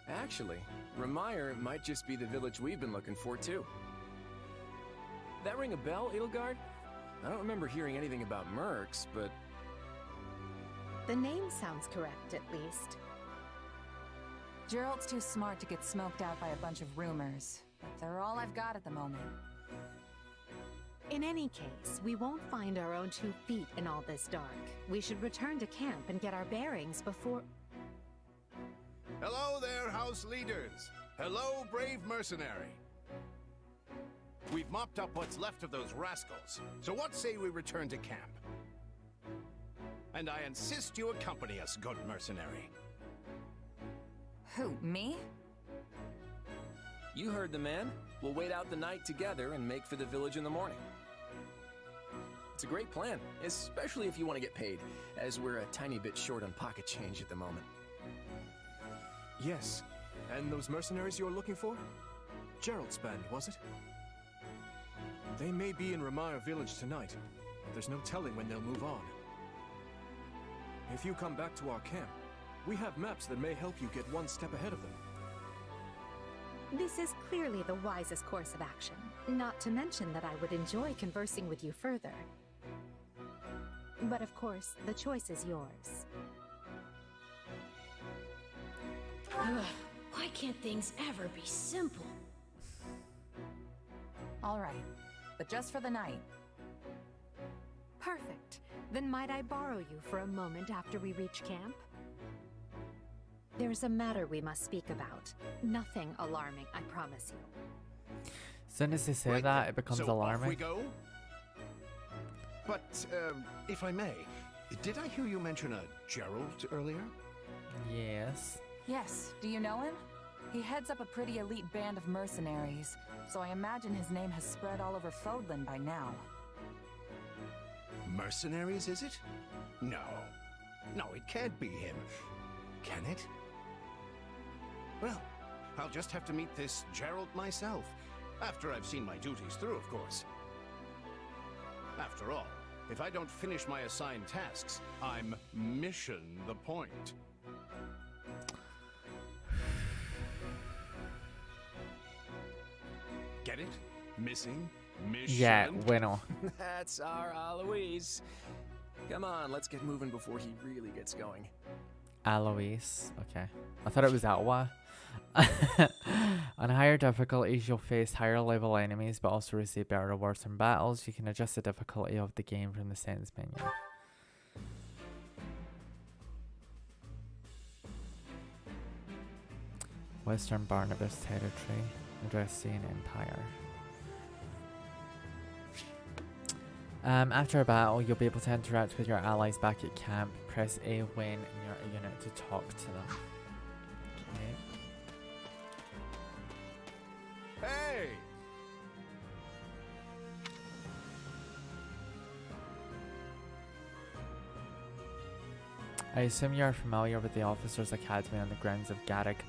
S11: Actually, Ramire might just be the village we've been looking for, too. That ring a bell, Edelgard? I don't remember hearing anything about mercs, but...
S12: The name sounds correct, at least.
S4: Gerald's too smart to get smoked out by a bunch of rumors, but they're all I've got at the moment.
S12: In any case, we won't find our own 2 feet in all this dark. We should return to camp and get our bearings before...
S13: Hello there, house leaders. Hello, brave mercenary. We've mopped up what's left of those rascals, so what say we return to camp? And I insist you accompany us, good mercenary.
S4: Who, me?
S11: You heard the man. We'll wait out the night together and make for the village in the morning. It's a great plan, especially if you want to get paid, as we're a tiny bit short on pocket change at the moment.
S10: Yes. And those mercenaries you're looking for? Gerald's band, was it? They may be in Ramire Village tonight, but there's no telling when they'll move on. If you come back to our camp, we have maps that may help you get one step ahead of them.
S12: This is clearly the wisest course of action. Not to mention that I would enjoy conversing with you further. But of course, the choice is yours.
S8: Ugh, why can't things ever be simple?
S4: All right, but just for the night.
S12: Perfect. Then might I borrow you for a moment after we reach camp? There's a matter we must speak about. Nothing alarming, I promise you.
S1: As soon as they say that, it becomes
S13: so
S1: alarming.
S13: Off we go? But, if I may, did I hear you mention a Gerald earlier?
S1: Yes.
S4: Yes, do you know him? He heads up a pretty elite band of mercenaries, so I imagine his name has spread all over Fodlan by now.
S13: Mercenaries, is it? No. No, it can't be him. Can it? Well, I'll just have to meet this Gerald myself. After I've seen my duties through, of course. After all, if I don't finish my assigned tasks, I'm mission the point. Get it? Missing? Mission?
S1: Yeah, bueno.
S11: That's our Alois. Come on, let's get moving before he really gets going.
S1: Alois. Okay. I thought it was Alwa. On higher difficulties, you'll face higher level enemies, but also receive better rewards from battles. You can adjust the difficulty of the game from the settings menu. Western Barnabas Territory, Adressian Empire. After a battle, you'll be able to interact with your allies back at camp. Press A when in your unit to talk to them. Okay.
S13: Hey!
S1: I assume you are familiar with the Officers' Academy on the grounds of Garrick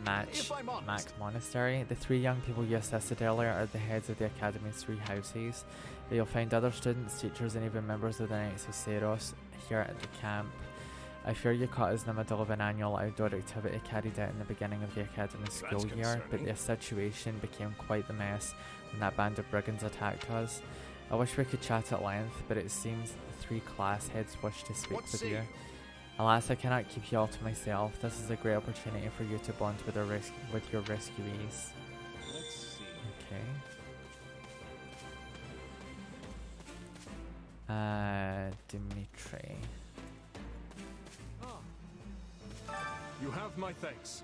S13: If I'm honest.
S1: Mac Monastery. The 3 young people you assisted earlier are the heads of the Academy's 3 houses, but you'll find other students, teachers, and even members of the Knights of Seros here at the camp. I fear you caught us in the middle of an annual outdoor activity carried out in the beginning of the academy school year, but the situation became quite the mess when that band of brigands attacked us. I wish we could chat at length, but it seems the 3 class heads wish to speak with you. Alas, I cannot keep you all to myself. This is a great opportunity for you to bond with, with your rescuees.
S10: Let's see.
S1: Okay. Dimitri.
S10: You have my thanks.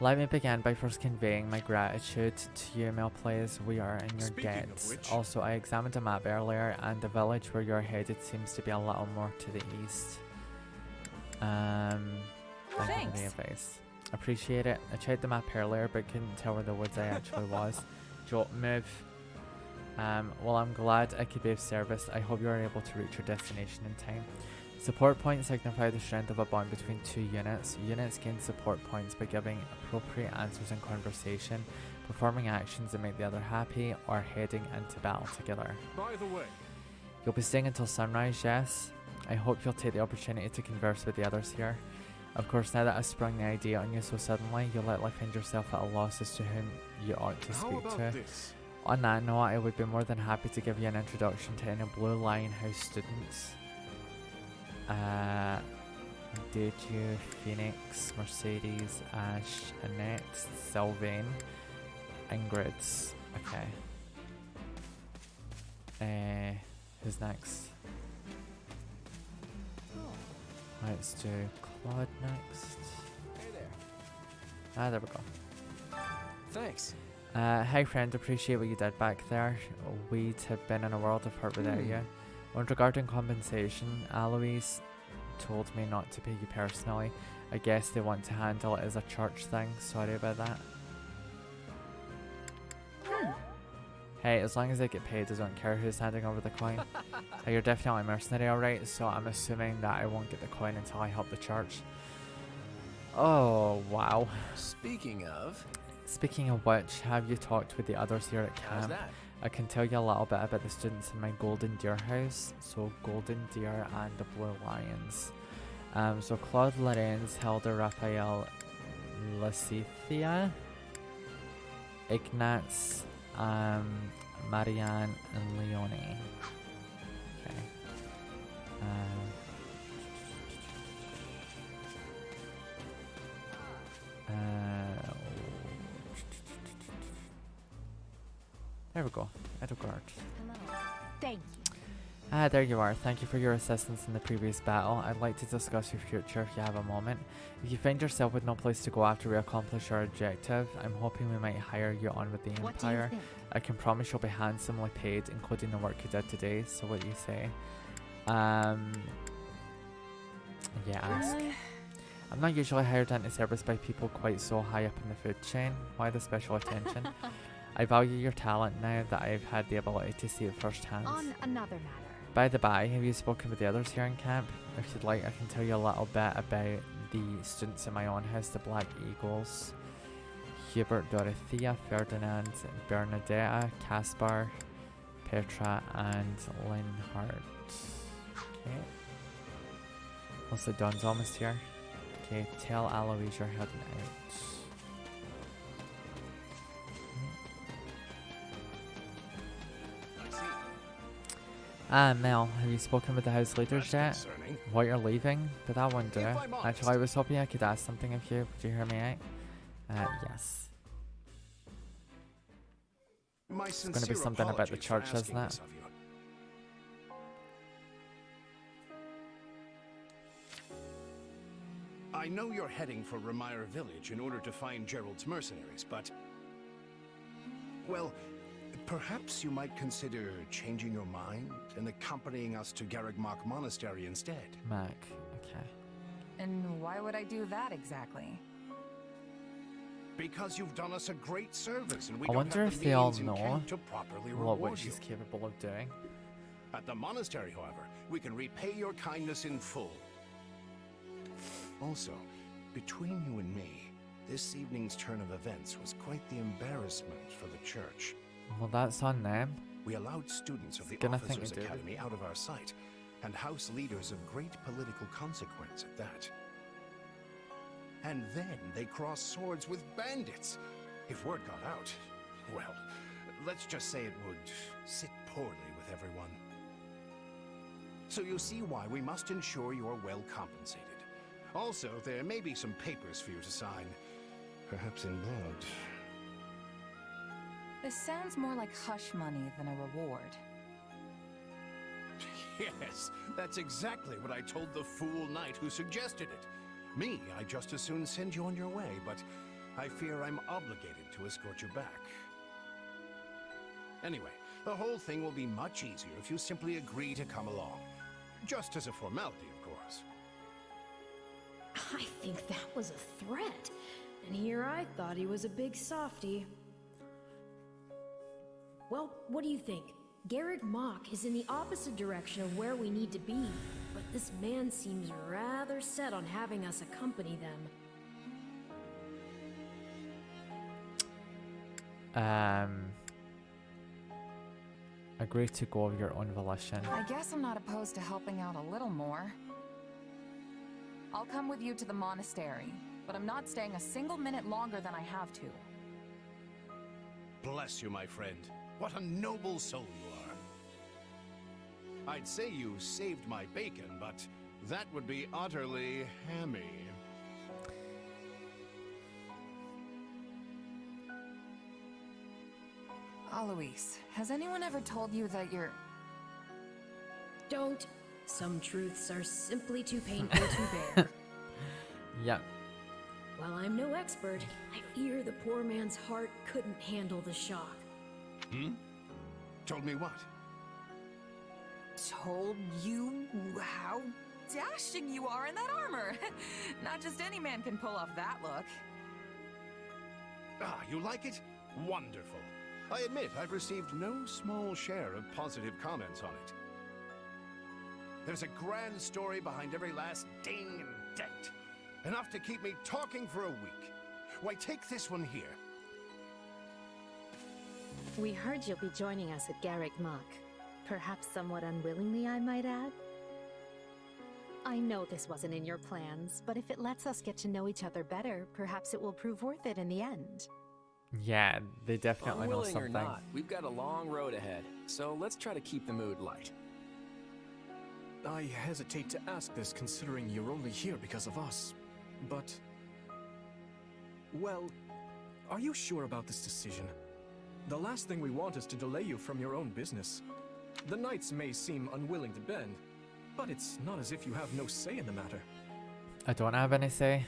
S1: Let me begin by first conveying my gratitude to you, Mel Plays. We are in your
S10: Speaking
S1: debt.
S10: of which-
S1: Also, I examined a map earlier, and the village where you're headed seems to be a little more to the east. Thank you for the advice. Appreciate it. I checked the map earlier, but couldn't tell where the woods I actually was. Joe, move. Well, I'm glad I could be of service. I hope you are able to reach your destination in time. Support points signify the strength of a bond between 2 units. Units gain support points by giving appropriate answers in conversation, performing actions that make the other happy, or heading into battle together.
S10: By the way,
S1: You'll be staying until sunrise, yes? I hope you'll take the opportunity to converse with the others here. Of course, now that I've sprung the idea on you so suddenly, you'll likely find yourself at a loss as to whom you ought to
S10: how
S1: speak
S10: about
S1: to.
S10: this?
S1: On that note, I would be more than happy to give you an introduction to any Blue Lion House students. Deju, Phoenix, Mercedes, Ash, Annette, Sylvain, Ingrid's. Okay. Who's next? Let's do Claude next.
S11: Hey there.
S1: There we go.
S11: Thanks.
S1: Hi friend, appreciate what you did back there. We'd have been in a world of hurt without you. And regarding compensation, Alois told me not to pay you personally. I guess they want to handle it as a church thing. Sorry about that. Hey, as long as I get paid, I don't care who's handing over the coin. You're definitely a mercenary, alright, so I'm assuming that I won't get the coin until I help the church. Oh, wow.
S11: Speaking of
S1: which, have you talked with the others here at
S11: how's
S1: camp?
S11: that?
S1: I can tell you a little bit about the students in my Golden Deer house. So Golden Deer and the Blue Lions. So Claude Lorenz, Hilda Raphael, Lacithia, Ignatz, Marianne, and Leonie. Okay. There we go. Edogard.
S12: Thank you.
S1: There you are. Thank you for your assistance in the previous battle. I'd like to discuss your future if you have a moment. If you find yourself with no place to go after we accomplish our objective, I'm hoping we might hire you on with the Empire. I can promise you'll be handsomely paid, including the work you did today. So what do you say? Yeah, ask. I'm not usually hired into service by people quite so high up in the food chain. Why the special attention? I value your talent now that I've had the ability to see it firsthand.
S12: On another matter.
S1: By the by, have you spoken with the others here in camp? If you'd like, I can tell you a little bit about the students in my own house, the Black Eagles. Hubert, Dorothea, Ferdinand, Bernadetta, Caspar, Petra, and Linhart. Okay. Looks like Don's almost here. Okay, tell Alois you're heading out. Mel, have you spoken with the house leaders yet?
S13: Concerning.
S1: Why you're leaving? But that won't do.
S13: If I'm honest.
S1: Actually, I was hoping I could ask something of you. Would you hear me out? Yes.
S13: My
S1: It's going to be something about the church, isn't it?
S13: I know you're heading for Remire Village in order to find Gerald's mercenaries, but... Well, perhaps you might consider changing your mind and accompanying us to Garreg-Mach Monastery instead.
S1: Mac, okay.
S4: And why would I do that exactly?
S13: Because you've done us a great service, and we
S1: I
S13: don't
S1: wonder
S13: have
S1: if
S13: the
S1: they all
S13: means in
S1: know
S13: Kent to properly
S1: what
S13: reward
S1: Witch
S13: you.
S1: is capable of doing.
S13: At the monastery, however, we can repay your kindness in full. Also, between you and me, this evening's turn of events was quite the embarrassment for the church.
S1: Well, that's on them.
S13: We allowed students of the
S1: Gonna think
S13: Officers
S1: they do.
S13: Academy out of our sight, and house leaders of great political consequence at that. And then they cross swords with bandits. If word got out, well, let's just say it would sit poorly with everyone. So you see why we must ensure you're well compensated. Also, there may be some papers for you to sign, perhaps in blood.
S4: This sounds more like hush money than a reward.
S13: Yes, that's exactly what I told the fool knight who suggested it. Me, I'd just as soon send you on your way, but I fear I'm obligated to escort you back. Anyway, the whole thing will be much easier if you simply agree to come along. Just as a formality, of course.
S8: I think that was a threat. And here I thought he was a big softy. Well, what do you think? Garrick Mach is in the opposite direction of where we need to be, but this man seems rather set on having us accompany them.
S1: Agree to go of your own volition.
S4: I guess I'm not opposed to helping out a little more. I'll come with you to the monastery, but I'm not staying a single minute longer than I have to.
S13: Bless you, my friend. What a noble soul you are. I'd say you saved my bacon, but that would be utterly hammy.
S4: Alois, has anyone ever told you that you're...
S8: Don't. Some truths are simply too painful to bear.
S1: Yep.
S8: While I'm no expert, I fear the poor man's heart couldn't handle the shock.
S13: Hmm? Told me what?
S4: Told you how dashing you are in that armor. Not just any man can pull off that look.
S13: Ah, you like it? Wonderful. I admit I've received no small share of positive comments on it. There's a grand story behind every last ding and dent. Enough to keep me talking for a week. Why, take this one here.
S12: We heard you'll be joining us at Garrick Mach. Perhaps somewhat unwillingly, I might add. I know this wasn't in your plans, but if it lets us get to know each other better, perhaps it will prove worth it in the end.
S1: Yeah, they definitely know
S11: Unwilling
S1: something.
S11: or not, we've got a long road ahead, so let's try to keep the mood light.
S10: I hesitate to ask this considering you're only here because of us, but... Well, are you sure about this decision? The last thing we want is to delay you from your own business. The knights may seem unwilling to bend, but it's not as if you have no say in the matter.
S1: I don't have any say.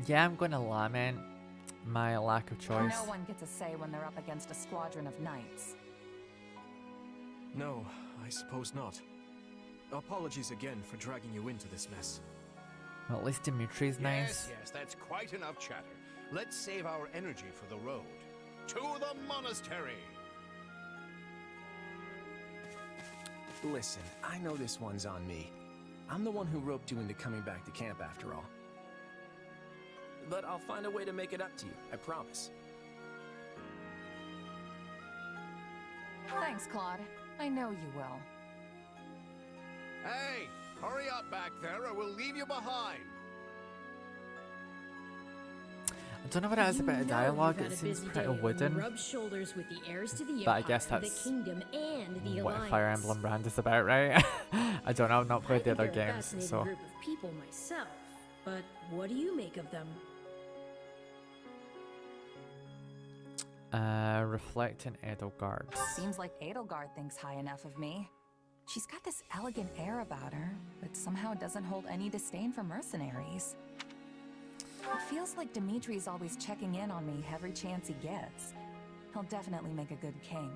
S1: Yeah, I'm gonna lament my lack of choice.
S4: No one gets a say when they're up against a squadron of knights.
S10: No, I suppose not. Apologies again for dragging you into this mess.
S1: Well, at least Dimitri's nice.
S13: Yes, that's quite enough chatter. Let's save our energy for the road. To the monastery!
S11: Listen, I know this one's on me. I'm the one who roped you into coming back to camp after all. But I'll find a way to make it up to you, I promise.
S4: Thanks, Claude. I know you will.
S13: Hey, hurry up back there or we'll leave you behind.
S1: I don't know what it is about the dialogue. It seems pretty wooden.
S8: Rub shoulders with the heirs to the
S1: But I guess
S8: Empire,
S1: that's
S8: the kingdom, and the
S1: what
S8: alliance.
S1: Fire Emblem brand is about, right? I don't know. I've not played the
S8: I think
S1: other
S8: they're a
S1: games,
S8: fascinating
S1: so.
S8: group of people myself, but what do you make of them?
S1: Reflecting Edelgard.
S4: Seems like Edelgard thinks high enough of me. She's got this elegant air about her, but somehow doesn't hold any disdain for mercenaries. It feels like Dimitri's always checking in on me every chance he gets. He'll definitely make a good king.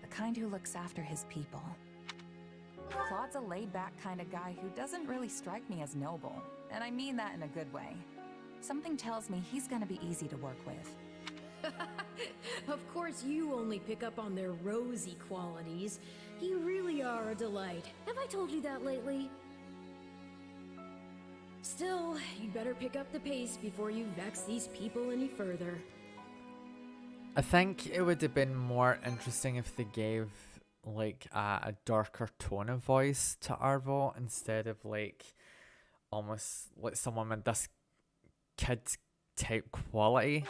S4: The kind who looks after his people. Claude's a laid-back kind of guy who doesn't really strike me as noble, and I mean that in a good way. Something tells me he's gonna be easy to work with.
S8: Of course, you only pick up on their rosy qualities. You really are a delight. Have I told you that lately? Still, you'd better pick up the pace before you vex these people any further.
S1: I think it would have been more interesting if they gave like a darker tone of voice to Arvo instead of like almost like someone with this kid type quality,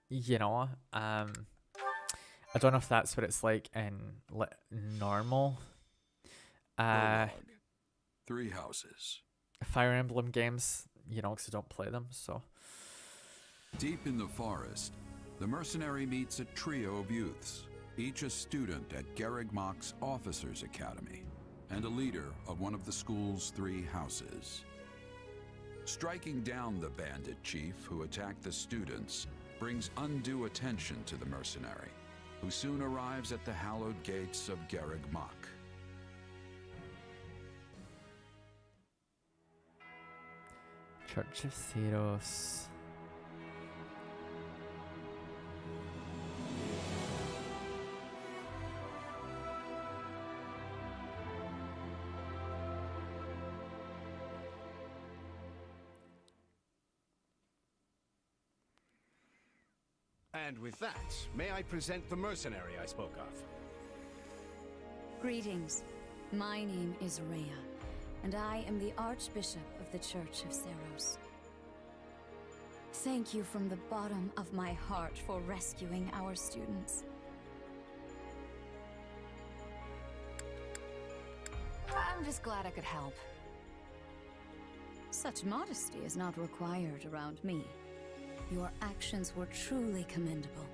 S1: you know. I don't know if that's what it's like in normal
S9: Prologue. 3 houses.
S1: Fire Emblem games, you know, because I don't play them, so.
S9: Deep in the forest, the mercenary meets a trio of youths, each a student at Garreg Mach's Officers' Academy, and a leader of one of the school's 3 houses. Striking down the bandit chief who attacked the students brings undue attention to the mercenary, who soon arrives at the hallowed gates of Garreg Mach.
S1: Church of Ceros.
S13: And with that, may I present the mercenary I spoke of?
S5: Greetings. My name is Rhea, and I am the Archbishop of the Church of Ceros. Thank you from the bottom of my heart for rescuing our students.
S4: I'm just glad I could help.
S5: Such modesty is not required around me. Your actions were truly commendable.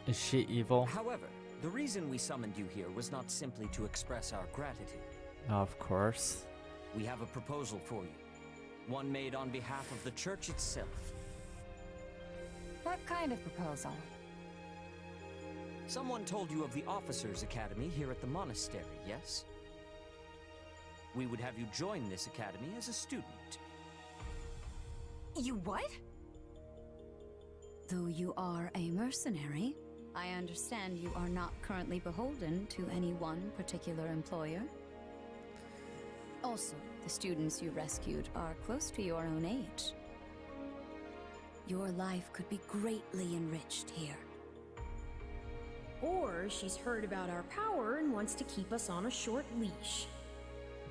S1: Is she evil?
S14: However, the reason we summoned you here was not simply to express our gratitude.
S1: Of course.
S14: We have a proposal for you. One made on behalf of the church itself.
S4: What kind of proposal?
S14: Someone told you of the Officers' Academy here at the monastery, yes? We would have you join this academy as a student.
S4: You what?
S5: Though you are a mercenary, I understand you are not currently beholden to any one particular employer. Also, the students you rescued are close to your own age. Your life could be greatly enriched here.
S8: Or she's heard about our power and wants to keep us on a short leash.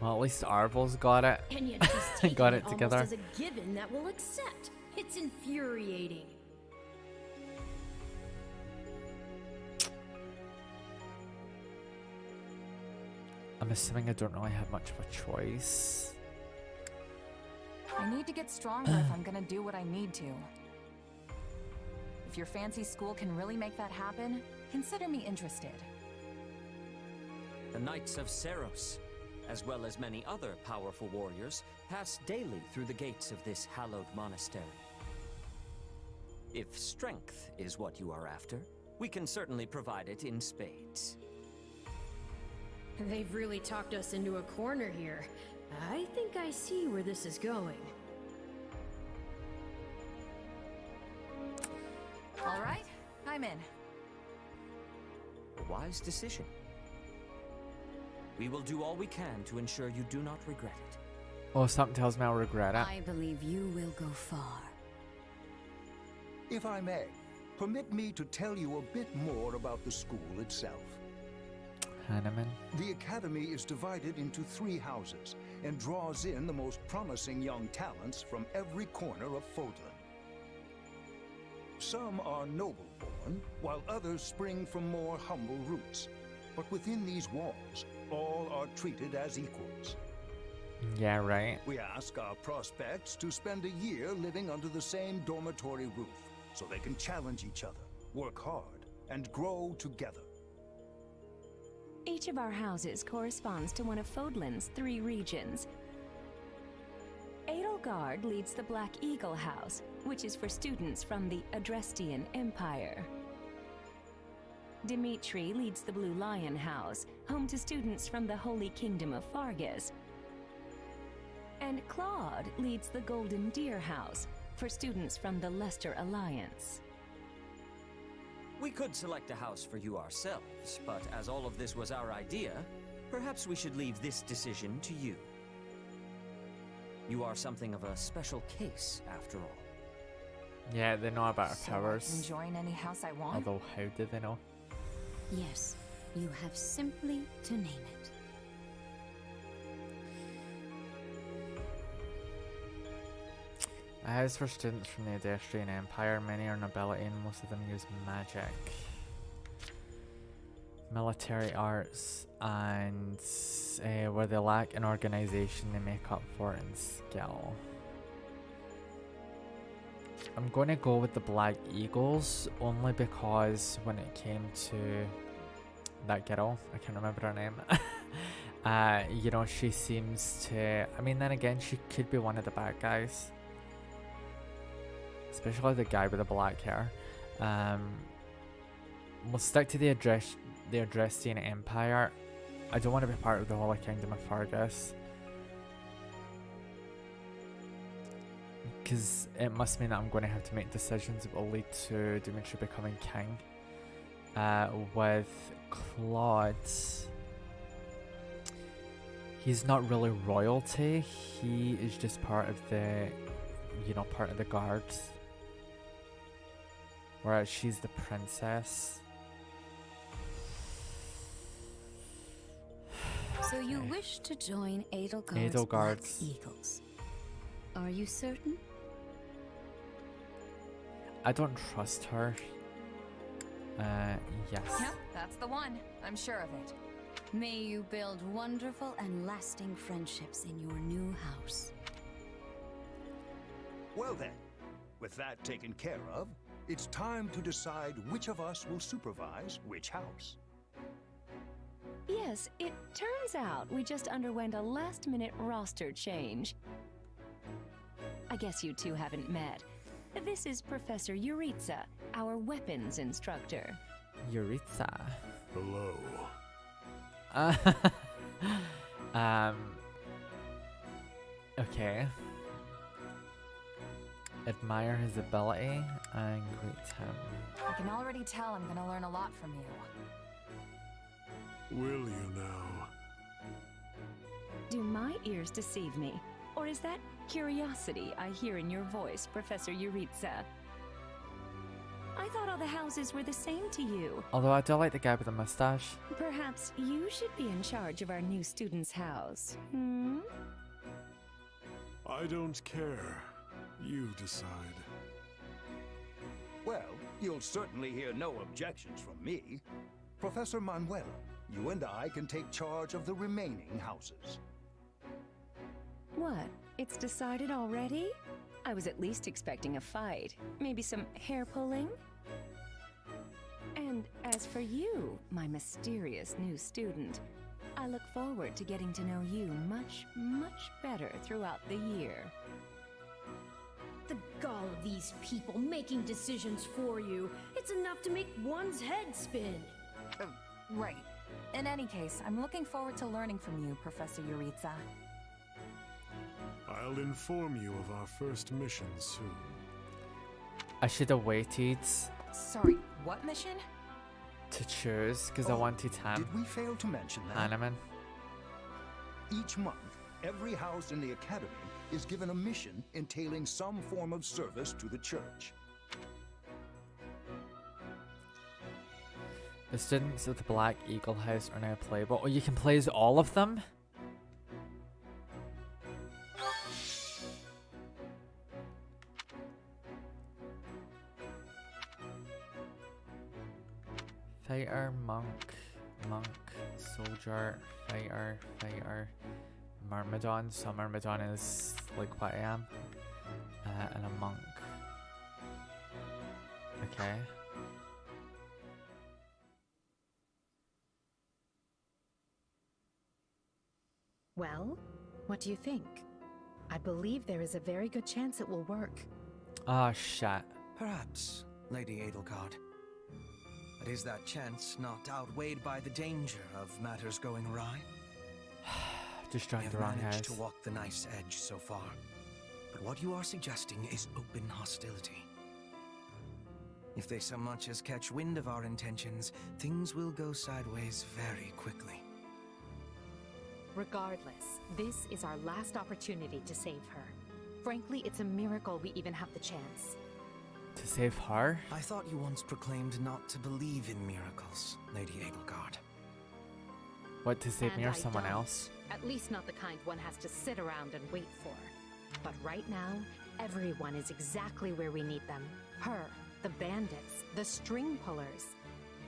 S1: Well, at least Arvo's got it.
S8: And yet she's taking
S1: got
S8: it
S1: it
S8: almost
S1: together.
S8: as a given that we'll accept. It's infuriating.
S1: I'm assuming I don't really have much of a choice.
S4: I need to get stronger if I'm gonna do what I need to. If your fancy school can really make that happen, consider me interested.
S14: The Knights of Ceros, as well as many other powerful warriors, pass daily through the gates of this hallowed monastery. If strength is what you are after, we can certainly provide it in spades.
S8: They've really talked us into a corner here. I think I see where this is going.
S4: All right, I'm in.
S14: A wise decision. We will do all we can to ensure you do not regret it.
S1: Oh, something tells me I'll regret it.
S5: I believe you will go far.
S15: If I may, permit me to tell you a bit more about the school itself.
S1: Hanneman.
S15: The academy is divided into 3 houses and draws in the most promising young talents from every corner of Fodlan. Some are noble-born, while others spring from more humble roots. But within these walls, all are treated as equals.
S1: Yeah, right.
S15: We ask our prospects to spend a year living under the same dormitory roof, so they can challenge each other, work hard, and grow together.
S16: Each of our houses corresponds to one of Fodlan's 3 regions. Edelgard leads the Black Eagle House, which is for students from the Adrestian Empire. Dimitri leads the Blue Lion House, home to students from the Holy Kingdom of Fargus. And Claude leads the Golden Deer House, for students from the Leicester Alliance.
S14: We could select a house for you ourselves, but as all of this was our idea, perhaps we should leave this decision to you. You are something of a special case, after all.
S1: Yeah, they know about our
S4: So
S1: powers.
S4: I can join any house I want?
S1: Although, how do they know?
S8: Yes, you have simply to name it.
S1: As for students from the Adestrian Empire, many are nobility and most of them use magic, military arts, and where they lack in organization, they make up for it in skill. I'm going to go with the Black Eagles only because when it came to that girl, I can't remember her name, you know, she seems to, I mean, then again, she could be one of the bad guys. Especially the guy with the black hair. We'll stick to the Adrestian Empire. I don't want to be part of the Holy Kingdom of Fargus. Because it must mean that I'm going to have to make decisions that will lead to Dimitri becoming king. With Claude, he's not really royalty. He is just part of the, you know, part of the guards. Whereas she's the princess.
S8: So you wish to join Edelgard's
S1: Edelgard's.
S8: Black Eagles. Are you certain?
S1: I don't trust her. Yes.
S4: Yep, that's the one. I'm sure of it.
S8: May you build wonderful and lasting friendships in your new house.
S15: Well then, with that taken care of, it's time to decide which of us will supervise which house.
S16: Yes, it turns out we just underwent a last-minute roster change. I guess you two haven't met. This is Professor Yuritsa, our weapons instructor.
S1: Yuritsa.
S10: Hello.
S1: Okay. Admire his ability and greet him.
S4: I can already tell I'm gonna learn a lot from you.
S10: Will you now?
S16: Do my ears deceive me? Or is that curiosity I hear in your voice, Professor Yuritsa? I thought all the houses were the same to you.
S1: Although I do like the guy with the mustache.
S16: Perhaps you should be in charge of our new student's house, hmm?
S10: I don't care. You decide.
S15: Well, you'll certainly hear no objections from me. Professor Manuela, you and I can take charge of the remaining houses.
S16: What? It's decided already? I was at least expecting a fight. Maybe some hair pulling? And as for you, my mysterious new student, I look forward to getting to know you much, much better throughout the year.
S8: The gall of these people making decisions for you. It's enough to make one's head spin.
S4: Right. In any case, I'm looking forward to learning from you, Professor Yuritsa.
S10: I'll inform you of our first mission soon.
S1: I should have waited
S4: Sorry, what mission?
S1: to choose because I wanted him.
S15: Did we fail to mention that?
S1: Hanneman.
S15: Each month, every house in the Academy is given a mission entailing some form of service to the church.
S1: The students of the Black Eagle House are now playable. Oh, you can play as all of them? Fighter, monk, soldier, fighter, myrmidon. So myrmidon is like what I am. And a monk. Okay.
S12: Well, what do you think? I believe there is a very good chance it will work.
S1: Ah, shit.
S14: Perhaps, Lady Edelgard. But is that chance not outweighed by the danger of matters going awry?
S1: Just
S14: We
S1: drank
S14: have
S1: the wrong
S14: managed
S1: house.
S14: to walk the knife's edge so far. But what you are suggesting is open hostility. If they so much as catch wind of our intentions, things will go sideways very quickly.
S12: Regardless, this is our last opportunity to save her. Frankly, it's a miracle we even have the chance.
S1: To save her?
S14: I thought you once proclaimed not to believe in miracles, Lady Edelgard.
S1: What, to save me or someone
S12: don't.
S1: else?
S12: At least not the kind one has to sit around and wait for. But right now, everyone is exactly where we need them. Her, the bandits, the string pullers,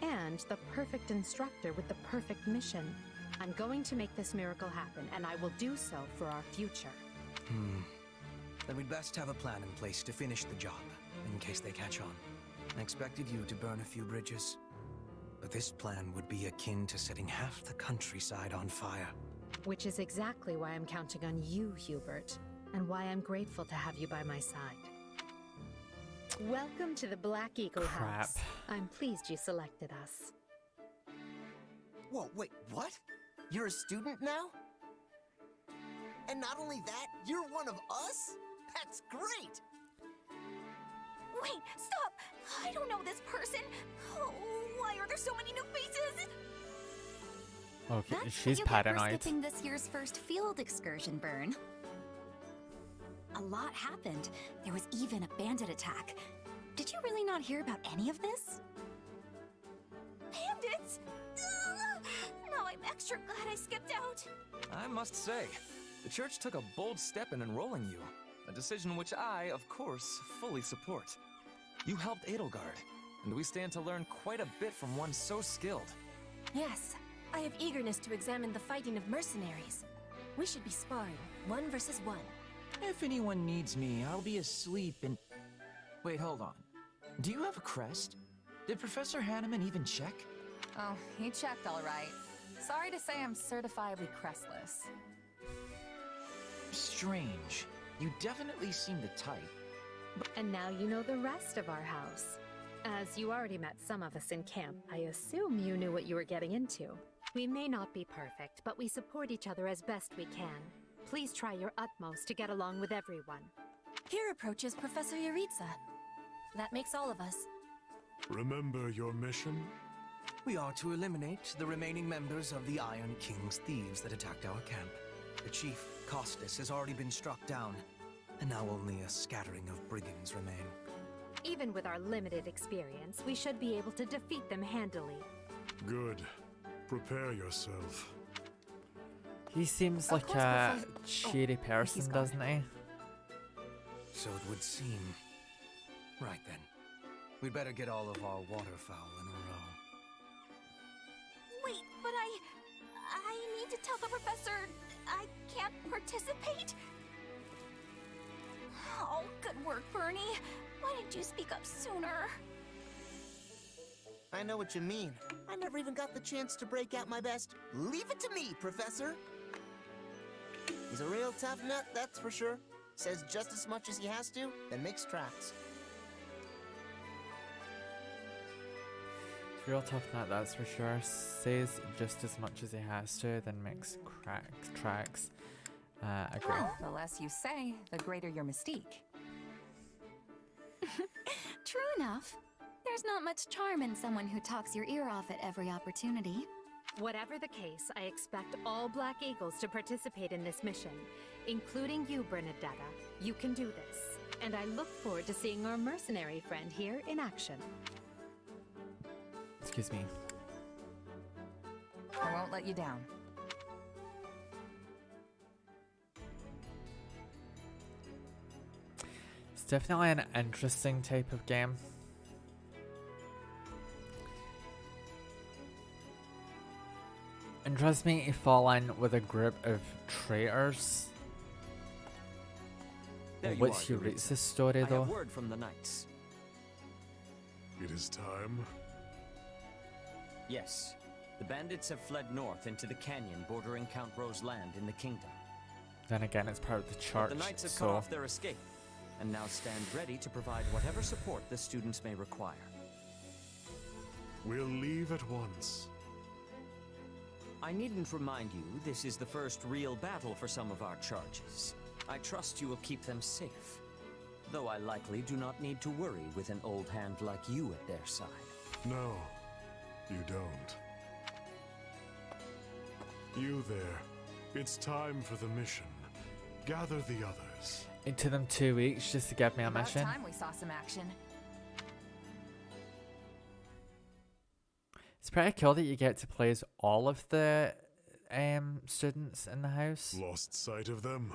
S12: and the perfect instructor with the perfect mission. I'm going to make this miracle happen, and I will do so for our future.
S14: Then we'd best have a plan in place to finish the job, in case they catch on. I expected you to burn a few bridges, but this plan would be akin to setting half the countryside on fire.
S12: Which is exactly why I'm counting on you, Hubert, and why I'm grateful to have you by my side. Welcome to the Black Eagle House. I'm pleased you selected us.
S17: Whoa, wait, what? You're a student now? And not only that, you're one of us? That's great!
S2: Wait, stop! I don't know this person. Oh, why are there so many new faces?
S1: Okay,
S2: That's
S1: she's
S2: what you get for
S1: paranoid.
S2: skipping this year's first field excursion, Byrne. A lot happened. There was even a bandit attack. Did you really not hear about any of this? Bandits? Ugh! Now I'm extra glad I skipped out.
S11: I must say, the church took a bold step in enrolling you. A decision which I, of course, fully support. You helped Edelgard, and we stand to learn quite a bit from one so skilled.
S18: Yes, I have eagerness to examine the fighting of mercenaries. We should be sparring, 1 versus 1.
S19: If anyone needs me, I'll be asleep and... Wait, hold on. Do you have a crest? Did Professor Hanneman even check?
S4: Oh, he checked all right. Sorry to say I'm certifiably crestless.
S19: Strange. You definitely seem the type.
S12: And now you know the rest of our house. As you already met some of us in camp, I assume you knew what you were getting into. We may not be perfect, but we support each other as best we can. Please try your utmost to get along with everyone.
S18: Here approaches Professor Yaritza. That makes all of us.
S10: Remember your mission?
S14: We are to eliminate the remaining members of the Iron King's thieves that attacked our camp. The chief, Costas, has already been struck down, and now only a scattering of brigands remain.
S12: Even with our limited experience, we should be able to defeat them handily.
S10: Good. Prepare yourself.
S1: He seems like a cheery person, doesn't he?
S14: So it would seem. Right then. We'd better get all of our waterfowl in a row.
S2: Wait, but I need to tell the professor I can't participate? Oh, good work, Bernie. Why didn't you speak up sooner?
S17: I know what you mean. I never even got the chance to break out my best. Leave it to me, Professor! He's a real tough nut, that's for sure. Says just as much as he has to, then makes tracks.
S1: Real tough nut, that's for sure. Says just as much as he has to, then makes tracks. Agree.
S4: Well, the less you say, the greater your mystique.
S2: True enough. There's not much charm in someone who talks your ear off at every opportunity.
S12: Whatever the case, I expect all Black Eagles to participate in this mission, including you, Bernadetta. You can do this. And I look forward to seeing our mercenary friend here in action.
S1: Excuse me.
S4: I won't let you down.
S1: It's definitely an interesting type of game. Interests me to fall in with a group of traitors. What's Yuritz's story, though?
S11: I have word from the knights.
S10: It is time.
S20: Yes. The bandits have fled north into the canyon bordering Count Ro's land in the kingdom.
S1: Then again, it's part of the church,
S20: But the knights have
S1: so...
S20: cut off their escape, and now stand ready to provide whatever support the students may require.
S10: We'll leave at once.
S20: I needn't remind you, this is the first real battle for some of our charges. I trust you will keep them safe. Though I likely do not need to worry with an old hand like you at their side.
S10: No, you don't. You there. It's time for the mission. Gather the others.
S1: It took them 2 weeks just to give me a
S4: About
S1: mission.
S4: time we saw some action.
S1: It's pretty cool that you get to play as all of the students in the house.
S21: Lost sight of them.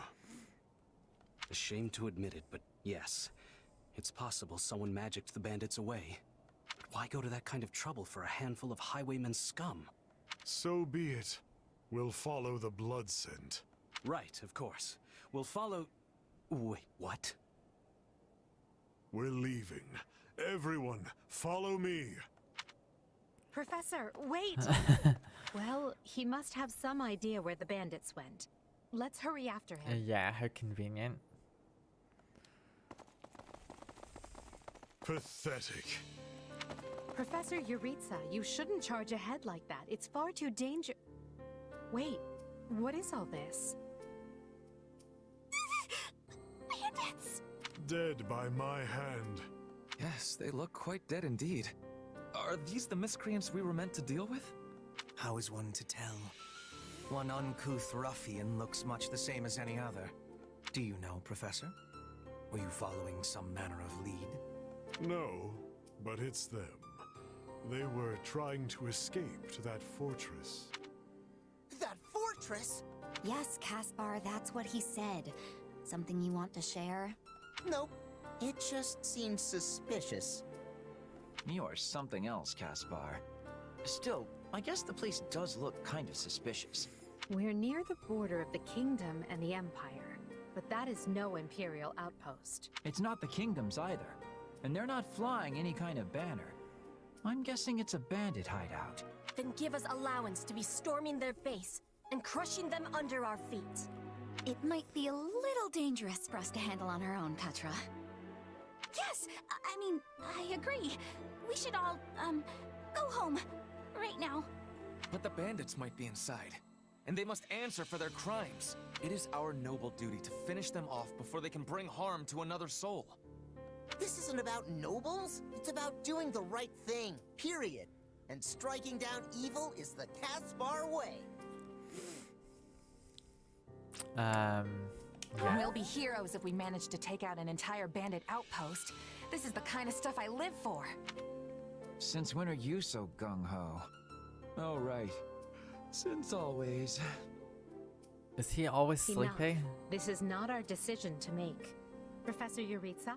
S22: A shame to admit it, but yes. It's possible someone magicked the bandits away. But why go to that kind of trouble for a handful of highwaymen scum?
S21: So be it. We'll follow the blood scent.
S22: Right, of course. We'll follow... Wait, what?
S21: We're leaving. Everyone, follow me.
S12: Professor, wait! Well, he must have some idea where the bandits went. Let's hurry after him.
S1: Yeah, how convenient.
S21: Pathetic.
S12: Professor Yuritsa, you shouldn't charge ahead like that. It's far too dangerous. Wait, what is all this?
S2: Bandits!
S21: Dead by my hand.
S11: Yes, they look quite dead indeed. Are these the miscreants we were meant to deal with?
S14: How is one to tell? One uncouth ruffian looks much the same as any other. Do you know, Professor? Were you following some manner of lead?
S21: No, but it's them. They were trying to escape to that fortress.
S17: That fortress?
S2: Yes, Caspar, that's what he said. Something you want to share?
S17: Nope. It just seems suspicious.
S19: You're something else, Caspar. Still, I guess the place does look kind of suspicious.
S12: We're near the border of the kingdom and the empire, but that is no imperial outpost.
S19: It's not the kingdoms either, and they're not flying any kind of banner. I'm guessing it's a bandit hideout.
S18: Then give us allowance to be storming their base and crushing them under our feet.
S2: It might be a little dangerous for us to handle on our own, Petra. Yes, I mean, I agree. We should all, go home. Right now.
S11: But the bandits might be inside, and they must answer for their crimes. It is our noble duty to finish them off before they can bring harm to another soul.
S17: This isn't about nobles. It's about doing the right thing, period. And striking down evil is the Caspar way.
S1: Yeah.
S4: We'll be heroes if we manage to take out an entire bandit outpost. This is the kind of stuff I live for.
S19: Since when are you so gung-ho? Oh, right. Since always.
S1: Is he always sleepy?
S12: Enough. This is not our decision to make. Professor Yuritsa?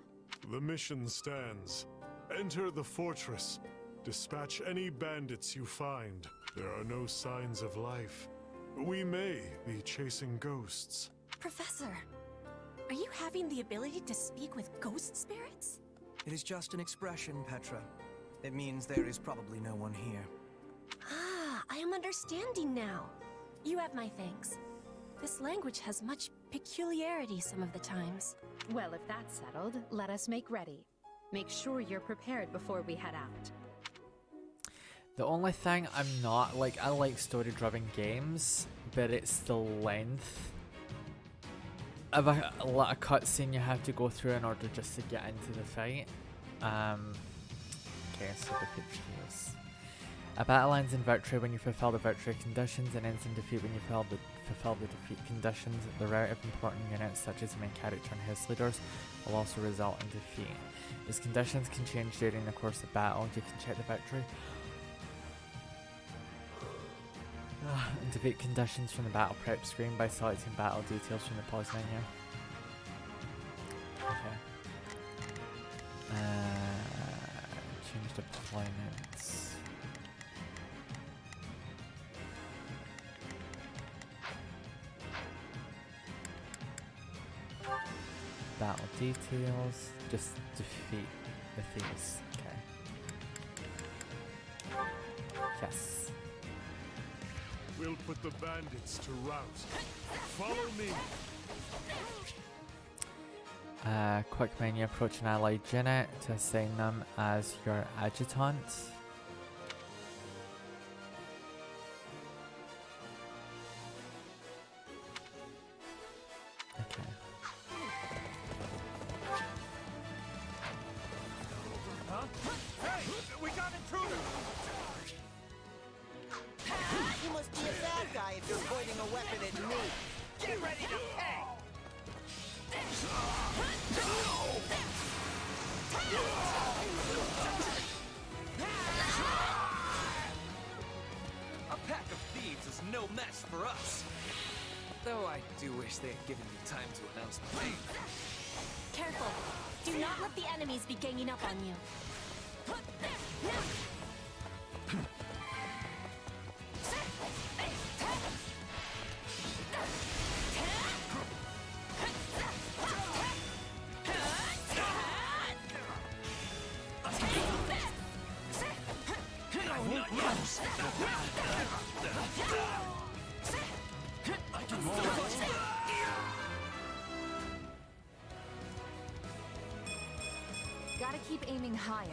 S21: The mission stands. Enter the fortress. Dispatch any bandits you find. There are no signs of life. We may be chasing ghosts.
S18: Professor, are you having the ability to speak with ghost spirits?
S14: It is just an expression, Petra. It means there is probably no one here.
S18: Ah, I am understanding now. You have my thanks. This language has much peculiarity some of the times.
S12: Well, if that's settled, let us make ready. Make sure you're prepared before we head out.
S1: The only thing I'm not, like, I like story-driven games, but it's the length of a lot of cutscene you have to go through in order just to get into the fight. Okay, so defeat cheese. A battle ends in victory when you fulfill the victory conditions and ends in defeat when you fulfill the defeat conditions. The rout of important units such as the main character and his leaders will also result in defeat. As conditions can change during the course of battle, you can check the victory and defeat conditions from the battle prep screen by selecting battle details from the pause menu. Okay. Change deployments. Battle details. Just defeat the thieves. Okay. Yes.
S21: We'll put the bandits to rout. Follow me.
S1: Quick menu, approach an allied unit to assign them as your adjutant. Okay.
S6: Huh? Hey! We got intruders!
S17: You must be a bad guy if you're pointing a weapon at me.
S6: Get ready to pay!
S11: I do wish they had given me time to announce my name.
S18: Careful. Do not let the enemies be ganging up on you.
S4: Gotta keep aiming higher.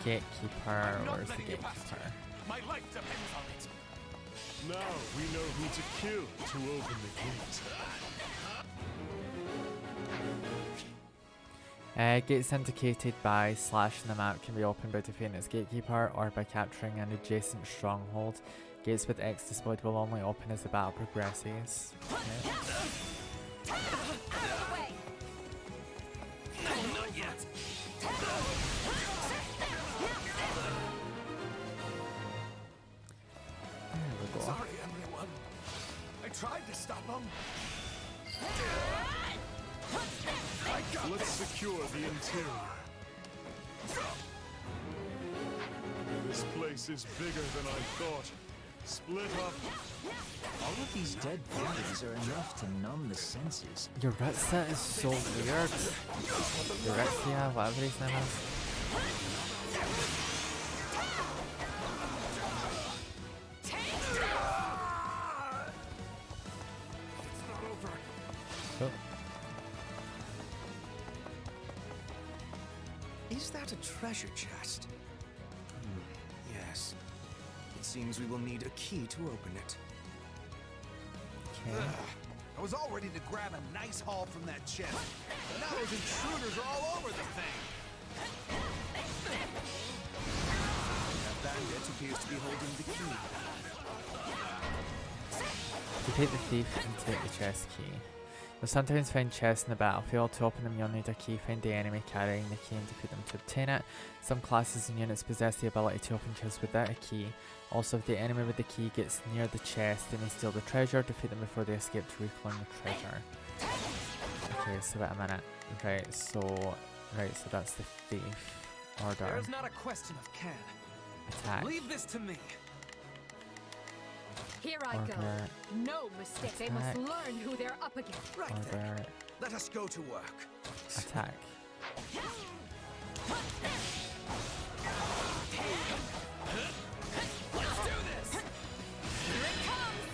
S1: Gatekeeper, where's the gatekeeper?
S6: My life depends on it.
S21: Now we know who to kill to open the gate.
S1: Gates indicated by slashing the map can be opened by defeating its gatekeeper or by capturing an adjacent stronghold. Gates with X displayed will only open as the battle progresses. Okay.
S6: Not yet.
S1: There we go.
S6: Sorry, everyone. I tried to stop them.
S21: Let's secure the interior. This place is bigger than I thought. Split up.
S19: All of these dead bodies are enough to numb the senses.
S1: Yuritsa is so weird. Yuritsa, whatever his name is. Oh.
S14: Is that a treasure chest? Yes. It seems we will need a key to open it.
S1: Okay.
S6: I was all ready to grab a nice haul from that chest. But now those intruders are all over the thing.
S14: That bandit appears to be holding the key.
S1: Defeat the thief and take the chest key. You'll sometimes find chests in the battlefield. To open them, you'll need a key. Find the enemy carrying the key and defeat them to obtain it. Some classes and units possess the ability to open chests without a key. Also, if the enemy with the key gets near the chest, they may steal the treasure. Defeat them before they escape to reclaim the treasure. Okay, so wait a minute. Right, so that's the thief. Order.
S11: There is not a question of can.
S1: Attack.
S11: Leave this to me.
S8: Here I go. No mistake. They must learn who they're up against.
S14: Right there. Let us go to work.
S1: Attack.
S6: Let's do this.
S18: Here it comes.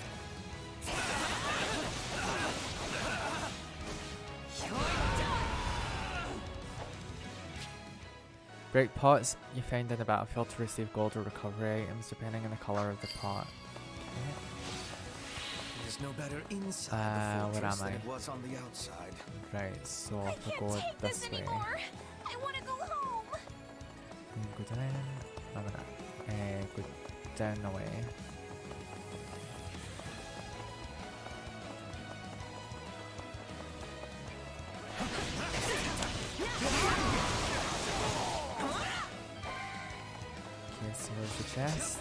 S1: Break pots you find in the battlefield to receive gold or recovery items depending on the color of the pot.
S14: There's no better inside the
S1: where
S14: fortress
S1: am
S14: than
S1: I?
S14: it was on the outside.
S1: Right, so if I go this way.
S2: I want to go home.
S1: Go down. No, no, go down the way. Okay, so where's the chest?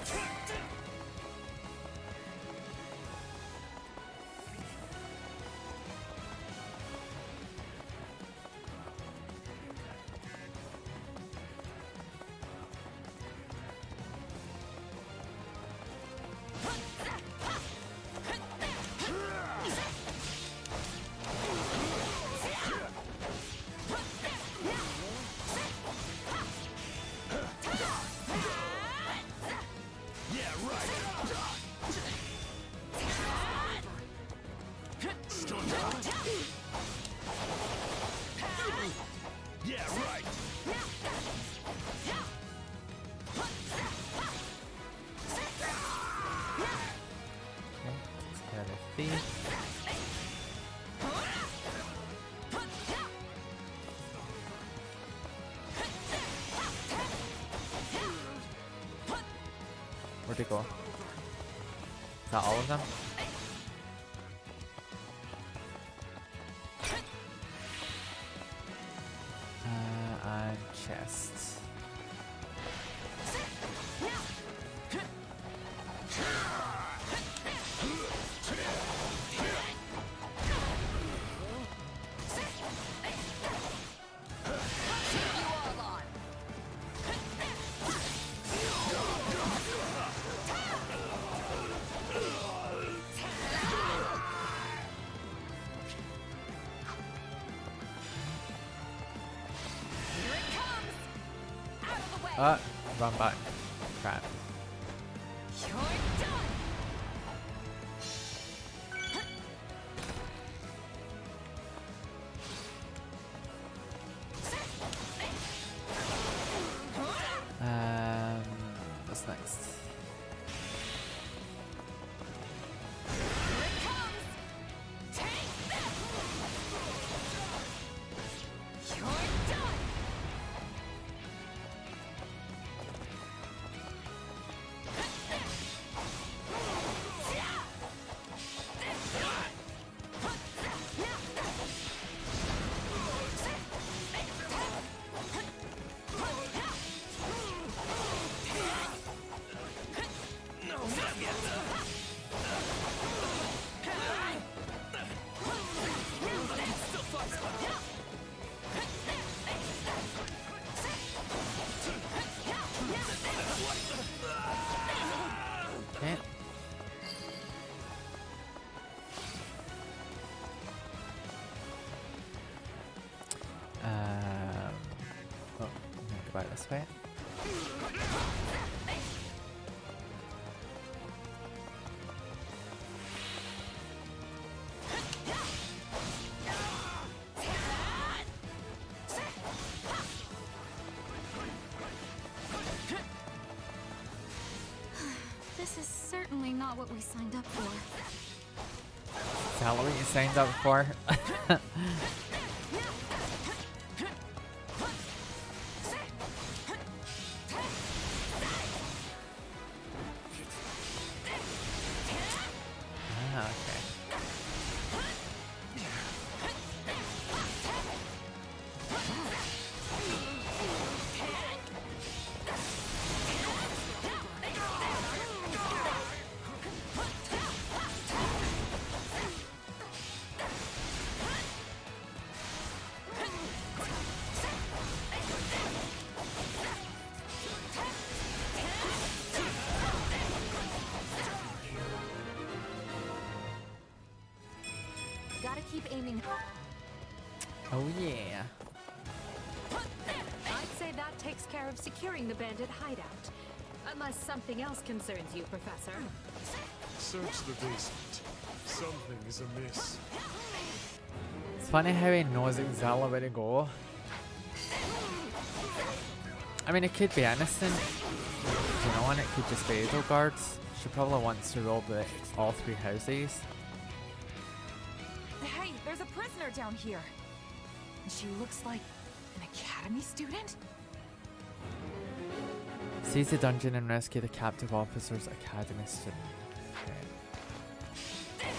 S1: Where'd they go? Is that all of them? and chest. Run back. Crap. What's next? Okay. Oh, I'm gonna go back this way.
S2: This is certainly not what we signed up for.
S1: Is that what you signed up for? Ah, okay.
S12: Gotta keep aiming.
S1: Oh yeah.
S12: I'd say that takes care of securing the bandit hideout. Unless something else concerns you, Professor.
S21: Search the basement. Something is amiss.
S1: It's funny how he knows exactly where to go. I mean, it could be innocent, you know, and it could just be Edelgard's. She probably wants to rob all three houses.
S4: Hey, there's a prisoner down here. And she looks like an academy student?
S1: Seize the dungeon and rescue the captive officer's academy student. Okay.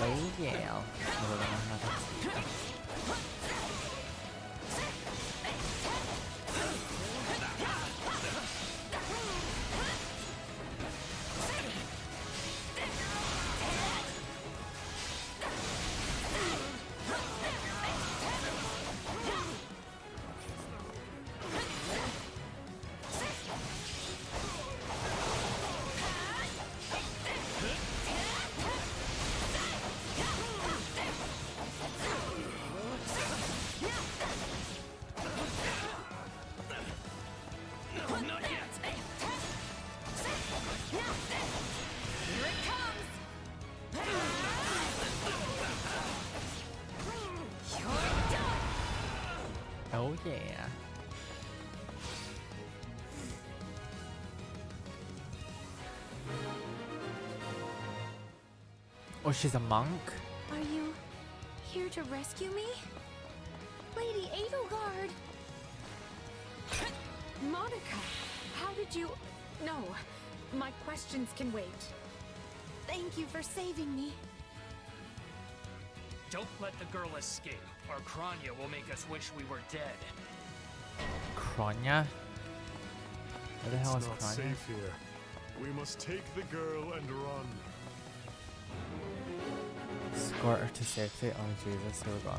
S1: Oh yeah. Other than I haven't. Oh yeah. Oh, she's a monk?
S2: Are you here to rescue me? Lady Edelgard!
S12: Monica, how did you... No, my questions can wait.
S2: Thank you for saving me.
S3: Don't let the girl escape, or Kranya will make us wish we were dead.
S1: Kranya? Where the hell
S21: It's
S1: is
S21: not
S1: Kranya?
S21: safe here. We must take the girl and run.
S1: Escort her to safety. Oh Jesus, here we go.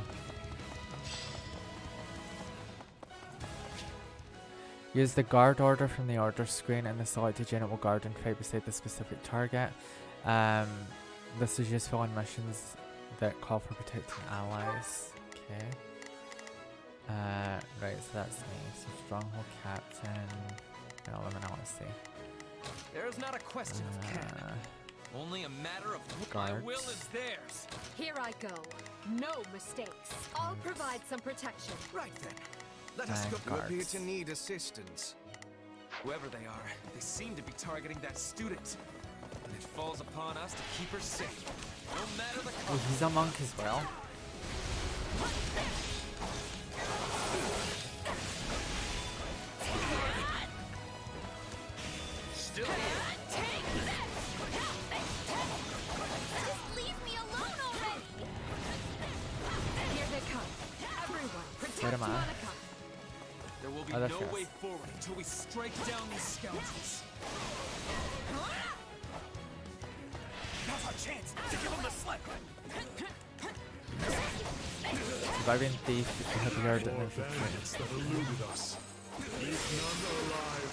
S1: Use the guard order from the order screen and the selected unit will guard and fight beside the specific target. This is useful in missions that call for protecting allies. Okay. Right, so that's me. So Stronghold Captain. No, let me know, let's see.
S11: There is not a question of can. Only a matter of
S1: guards.
S11: my will is theirs.
S7: Here I go. No mistakes. I'll provide some protection.
S14: Right then. Let us go.
S1: Guards.
S14: You appear to need assistance.
S11: Whoever they are, they seem to be targeting that student. And it falls upon us to keep her safe. No matter the cost.
S1: Oh, he's a monk as well.
S2: Still just leave me alone already!
S7: Here they come. Everyone, protect
S1: Where am I?
S7: Monica.
S11: There will be
S1: Oh,
S11: no
S1: that's
S11: way
S1: yes.
S11: forward until we strike down these scoundrels.
S6: Now's our chance to give them the slip.
S1: Surviving thief appeared in
S21: More
S1: infantry.
S21: bandits that eluded us. Leave none alive.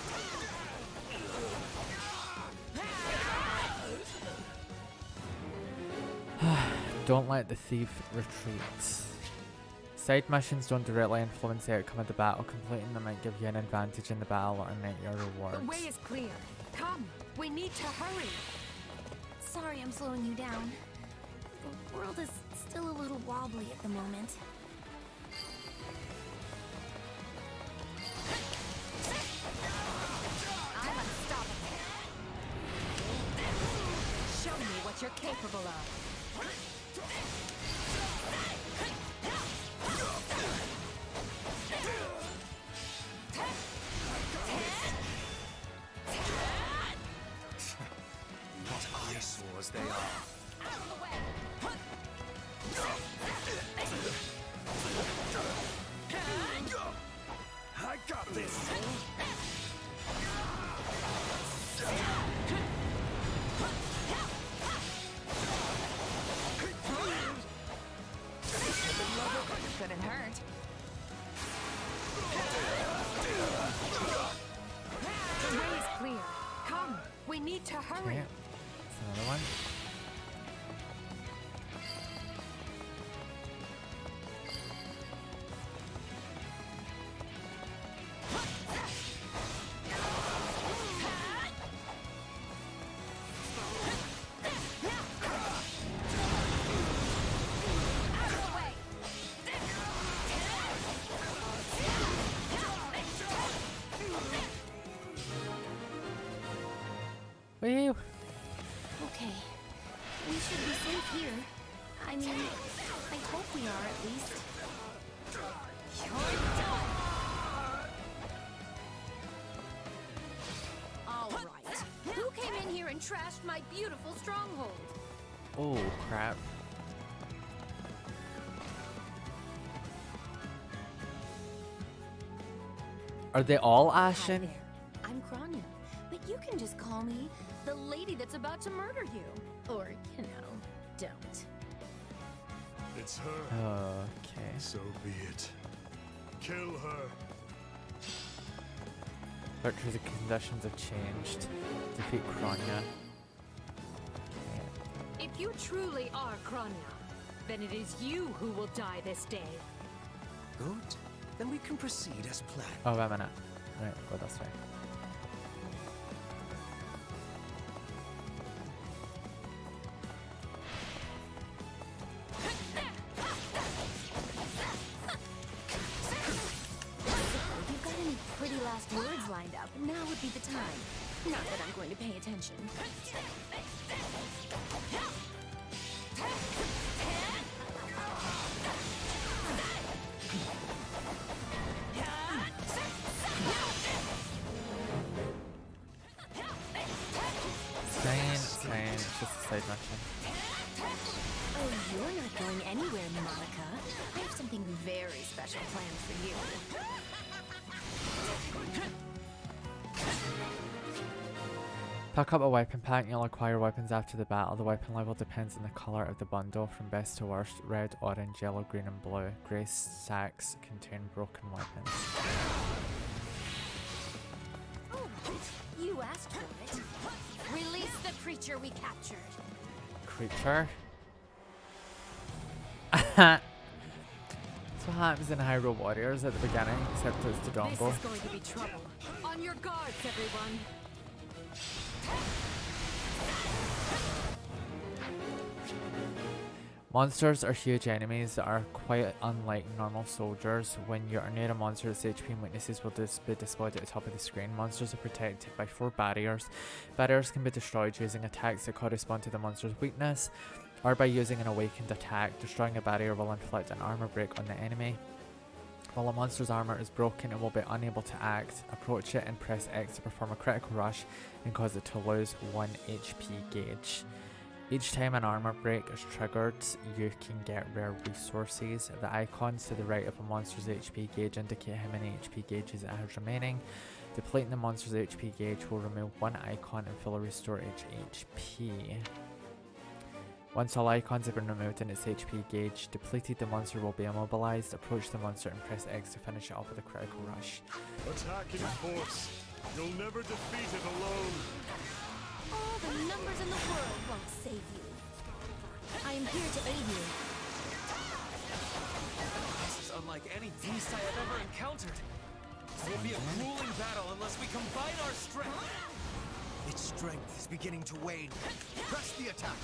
S1: Don't let the thief retreat. Side missions don't directly influence the outcome of the battle. Completing them might give you an advantage in the battle or net your rewards.
S7: The way is clear. Come, we need to hurry.
S2: Sorry I'm slowing you down. The world is still a little wobbly at the moment.
S7: I'm unstoppable. Show me what you're capable of.
S14: What eyesores they are.
S6: I got this.
S7: Couldn't hurt. The way is clear. Come, we need to hurry.
S1: Okay. That's another one. Woo!
S2: Okay. We should be safe here. I mean, I hope we are at least.
S8: All right. Who came in here and trashed my beautiful stronghold?
S1: Oh crap. Are they all ashen?
S2: I'm Kranya, but you can just call me the lady that's about to murder you. Or, you know, don't.
S21: It's her.
S1: Okay.
S21: So be it. Kill her.
S1: Victory conditions have changed. Defeat Kranya.
S7: If you truly are Kranya, then it is you who will die this day.
S14: Good. Then we can proceed as planned.
S1: Oh, wait a minute. Right, go this way.
S2: If you've got any pretty last words lined up, now would be the time. Not that I'm going to pay attention.
S1: It's fine, it's fine. It's just a side mission.
S2: Oh, you're not going anywhere, Monica. I have something very special planned for you.
S1: Pick up a weapon pack and you'll acquire weapons after the battle. The weapon level depends on the colour of the bundle, from best to worst. Red, orange, yellow, green and blue. Grey sacks contain broken weapons.
S2: You asked for it. Release the creature we captured.
S1: Creature? That's what happens in Hyrule Warriors at the beginning, except it's the
S7: This
S1: Dongo.
S7: is going to be trouble. On your guards, everyone.
S1: Monsters are huge enemies that are quite unlike normal soldiers. When you are near a monster, its HP and weaknesses will be displayed at the top of the screen. Monsters are protected by 4 barriers. Barriers can be destroyed using attacks that correspond to the monster's weakness, or by using an awakened attack. Destroying a barrier will inflict an armor break on the enemy. While a monster's armor is broken, it will be unable to act. Approach it and press X to perform a critical rush and cause it to lose 1 HP gauge. Each time an armor break is triggered, you can get rare resources. The icons to the right of a monster's HP gauge indicate how many HP gauges it has remaining. Depleting the monster's HP gauge will remove 1 icon and fully restore its HP. Once all icons have been removed and its HP gauge depleted, the monster will be immobilized. Approach the monster and press X to finish it off with a critical rush.
S21: Attack in force. You'll never defeat it alone.
S2: All the numbers in the world won't save you. I am here to aid you.
S11: This is unlike any beast I have ever encountered. It will be a grueling battle unless we combine our strength.
S14: Its strength is beginning to wane. Press the attack.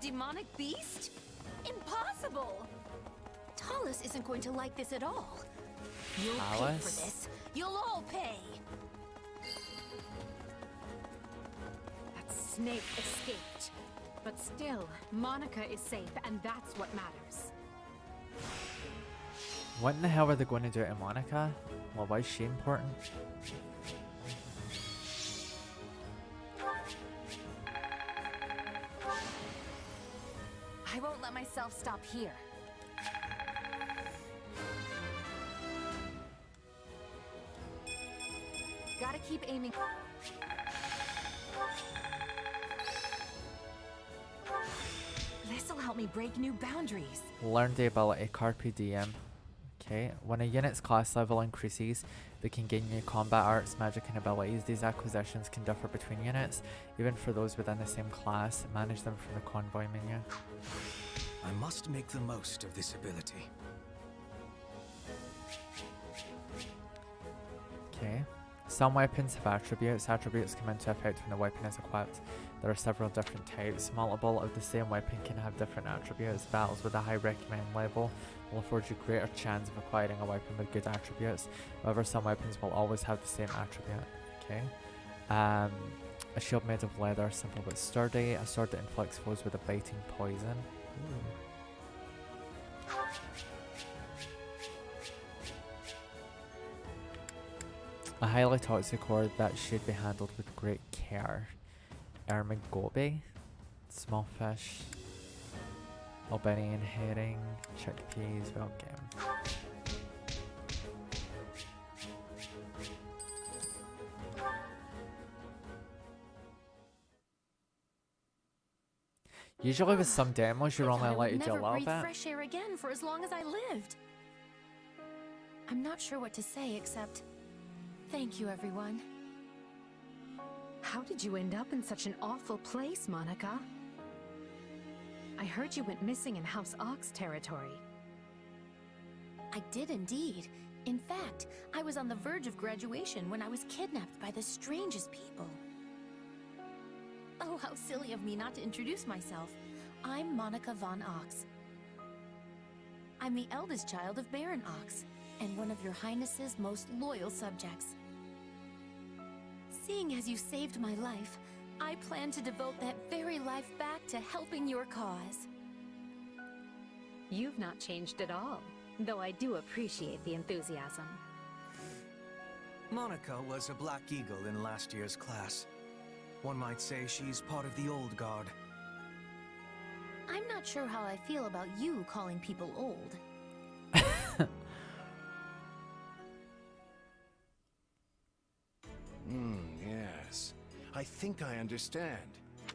S2: Demonic beast? Impossible! Talus isn't going to like this at all. You'll pay for this. You'll all pay.
S7: That snake escaped. But still, Monica is safe, and that's what matters.
S1: What in the hell are they going to do to Monica? Well, why is she important?
S4: I won't let myself stop here. Gotta keep aiming. This'll help me break new boundaries.
S1: Learn the ability Carpe Diem. Okay, when a unit's class level increases, they can gain new combat arts, magic and abilities. These acquisitions can differ between units, even for those within the same class. Manage them from the convoy menu.
S14: I must make the most of this ability.
S1: Okay. Some weapons have attributes. Attributes come into effect when the weapon is equipped. There are several different types. Multiple of the same weapon can have different attributes. Battles with a high recommend level will afford you greater chance of acquiring a weapon with good attributes. However, some weapons will always have the same attribute. Okay. A shield made of leather, simple but sturdy. A sword that inflicts foes with a biting poison. Ooh. A highly toxic ore that should be handled with great care. Ermigobe, small fish, Albanian herring, chickpeas, wild game. Usually with some demos you're only allowed to do a little
S2: breathe
S1: bit.
S2: fresh air again for as long as I lived. I'm not sure what to say except thank you, everyone.
S12: How did you end up in such an awful place, Monica? I heard you went missing in House Ox territory.
S2: I did indeed. In fact, I was on the verge of graduation when I was kidnapped by the strangest people. Oh, how silly of me not to introduce myself. I'm Monica von Ox. I'm the eldest child of Baron Ox, and one of your Highness's most loyal subjects. Seeing as you saved my life, I plan to devote that very life back to helping your cause.
S12: You've not changed at all, though I do appreciate the enthusiasm.
S14: Monica was a Black Eagle in last year's class. One might say she's part of the old guard.
S2: I'm not sure how I feel about you calling people old.
S15: Yes. I think I understand.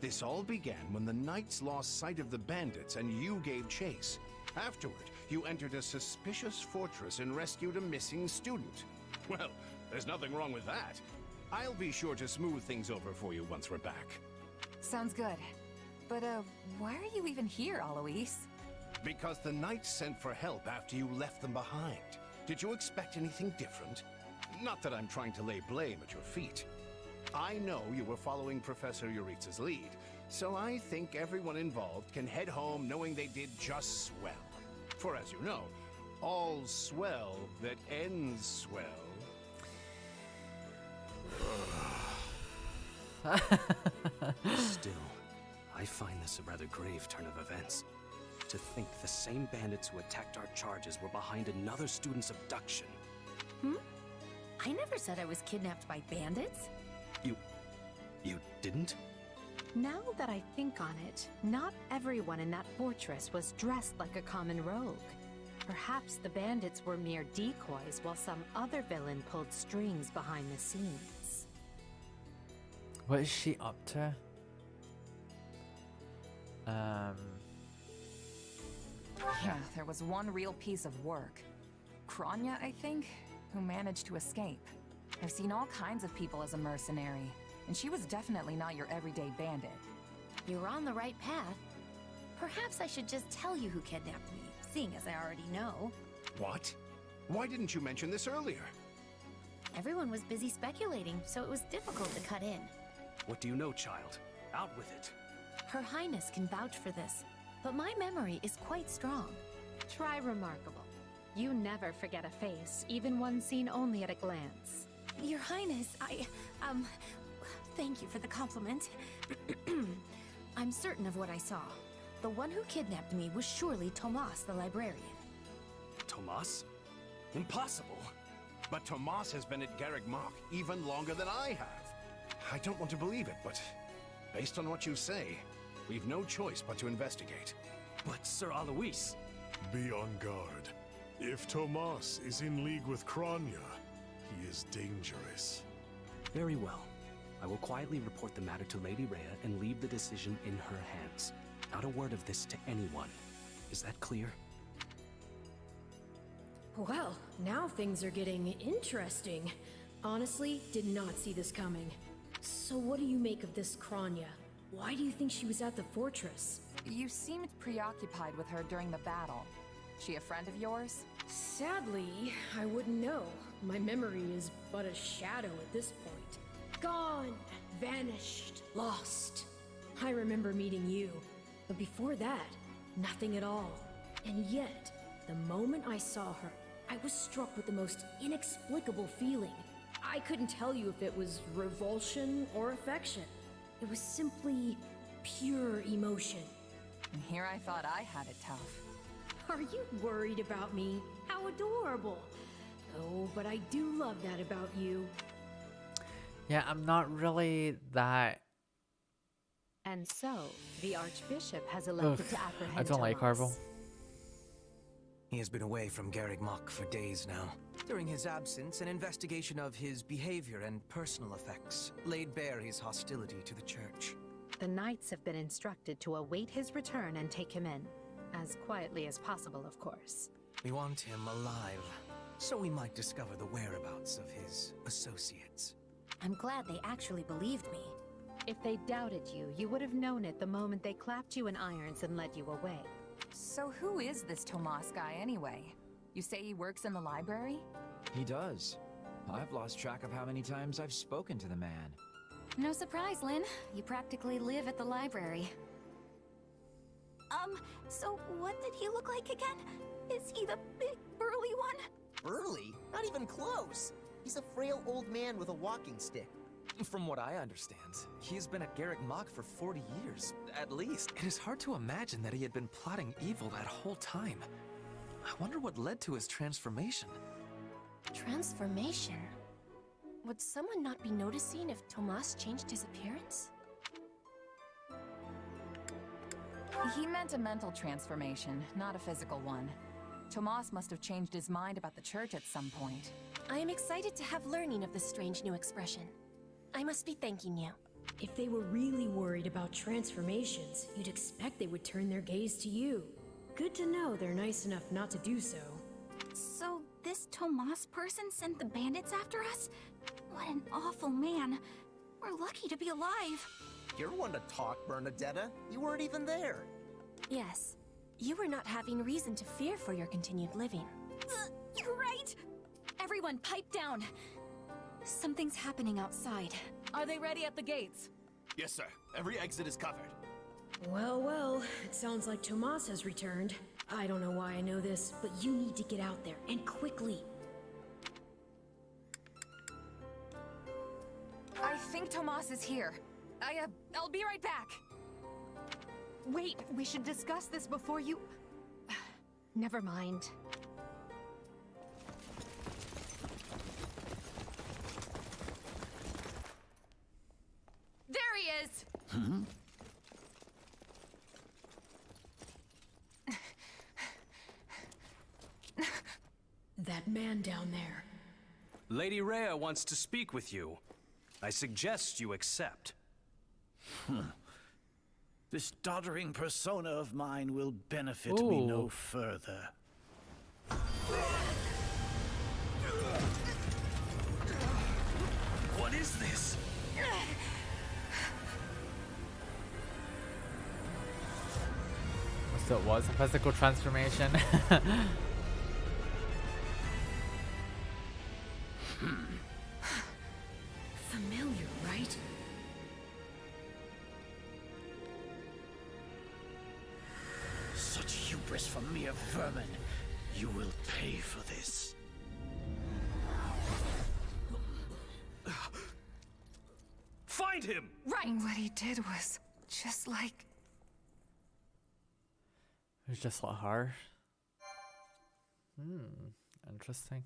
S15: This all began when the knights lost sight of the bandits and you gave chase. Afterward, you entered a suspicious fortress and rescued a missing student. Well, there's nothing wrong with that. I'll be sure to smooth things over for you once we're back.
S4: Sounds good. But, why are you even here, Alois?
S15: Because the knights sent for help after you left them behind. Did you expect anything different? Not that I'm trying to lay blame at your feet. I know you were following Professor Euritza's lead, so I think everyone involved can head home knowing they did just swell. For as you know, all swell that ends swell.
S22: Still, I find this a rather grave turn of events. To think the same bandits who attacked our charges were behind another student's abduction.
S2: I never said I was kidnapped by bandits.
S22: You didn't?
S12: Now that I think on it, not everyone in that fortress was dressed like a common rogue. Perhaps the bandits were mere decoys while some other villain pulled strings behind the scenes.
S1: What is she up to?
S4: Yeah, there was one real piece of work. Kranya, I think, who managed to escape. I've seen all kinds of people as a mercenary, and she was definitely not your everyday bandit.
S2: You're on the right path. Perhaps I should just tell you who kidnapped me, seeing as I already know.
S15: What? Why didn't you mention this earlier?
S2: Everyone was busy speculating, so it was difficult to cut in.
S22: What do you know, child? Out with it.
S2: Her Highness can vouch for this, but my memory is quite strong.
S12: Try remarkable. You never forget a face, even one seen only at a glance.
S2: Your Highness, thank you for the compliment. I'm certain of what I saw. The one who kidnapped me was surely Tomas the librarian.
S22: Tomas? Impossible!
S15: But Tomas has been at Garreg Mach even longer than I have. I don't want to believe it, but based on what you say, we've no choice but to investigate.
S22: But Sir Alois...
S21: Be on guard. If Tomas is in league with Kranya, he is dangerous.
S22: Very well. I will quietly report the matter to Lady Rhea and leave the decision in her hands. Not a word of this to anyone. Is that clear?
S8: Well, now things are getting interesting. Honestly, did not see this coming. So what do you make of this Kranya? Why do you think she was at the fortress?
S4: You seemed preoccupied with her during the battle. She a friend of yours?
S8: Sadly, I wouldn't know. My memory is but a shadow at this point. Gone, vanished, lost. I remember meeting you, but before that, nothing at all. And yet, the moment I saw her, I was struck with the most inexplicable feeling. I couldn't tell you if it was revulsion or affection. It was simply pure emotion.
S4: And here I thought I had it tough.
S8: Are you worried about me? How adorable. Oh, but I do love that about you.
S1: Yeah, I'm not really that...
S12: And so, the Archbishop has elected to apprehend
S1: I don't like
S12: Tomas.
S1: Harville.
S14: He has been away from Garreg Mach for days now. During his absence, an investigation of his behavior and personal effects laid bare his hostility to the Church.
S12: The Knights have been instructed to await his return and take him in. As quietly as possible, of course.
S14: We want him alive, so we might discover the whereabouts of his associates.
S2: I'm glad they actually believed me.
S12: If they doubted you, you would have known it the moment they clapped you in irons and led you away.
S4: So who is this Tomas guy anyway? You say he works in the library?
S19: He does. I've lost track of how many times I've spoken to the man.
S2: No surprise, Lynn. You practically live at the library. So what did he look like again? Is he the big, burly one?
S17: Burly? Not even close. He's a frail old man with a walking stick.
S11: From what I understand, he's been at Garrick Mach for 40 years, at least. It is hard to imagine that he had been plotting evil that whole time. I wonder what led to his transformation.
S18: Transformation? Would someone not be noticing if Tomas changed his appearance?
S4: He meant a mental transformation, not a physical one. Tomas must have changed his mind about the church at some point.
S18: I am excited to have learning of this strange new expression. I must be thanking you.
S8: If they were really worried about transformations, you'd expect they would turn their gaze to you. Good to know they're nice enough not to do so.
S2: So this Tomas person sent the bandits after us? What an awful man. We're lucky to be alive.
S17: You're one to talk, Bernadetta. You weren't even there.
S18: Yes, you were not having reason to fear for your continued living.
S2: You're right. Everyone, pipe down. Something's happening outside.
S4: Are they ready at the gates?
S6: Yes, sir. Every exit is covered.
S8: Well, well, it sounds like Tomas has returned. I don't know why I know this, but you need to get out there, and quickly.
S4: I think Tomas is here. I'll be right back.
S7: Wait, we should discuss this before you... Never mind.
S4: There he is!
S8: That man down there.
S22: Lady Rhea wants to speak with you. I suggest you accept.
S9: This doddering persona of mine will benefit me no further.
S6: What is this?
S1: So it was a physical transformation.
S8: Familiar, right?
S9: Such hubris from mere vermin. You will pay for this.
S6: Find him!
S4: Right! What he did was just like...
S1: It was just like her. Interesting.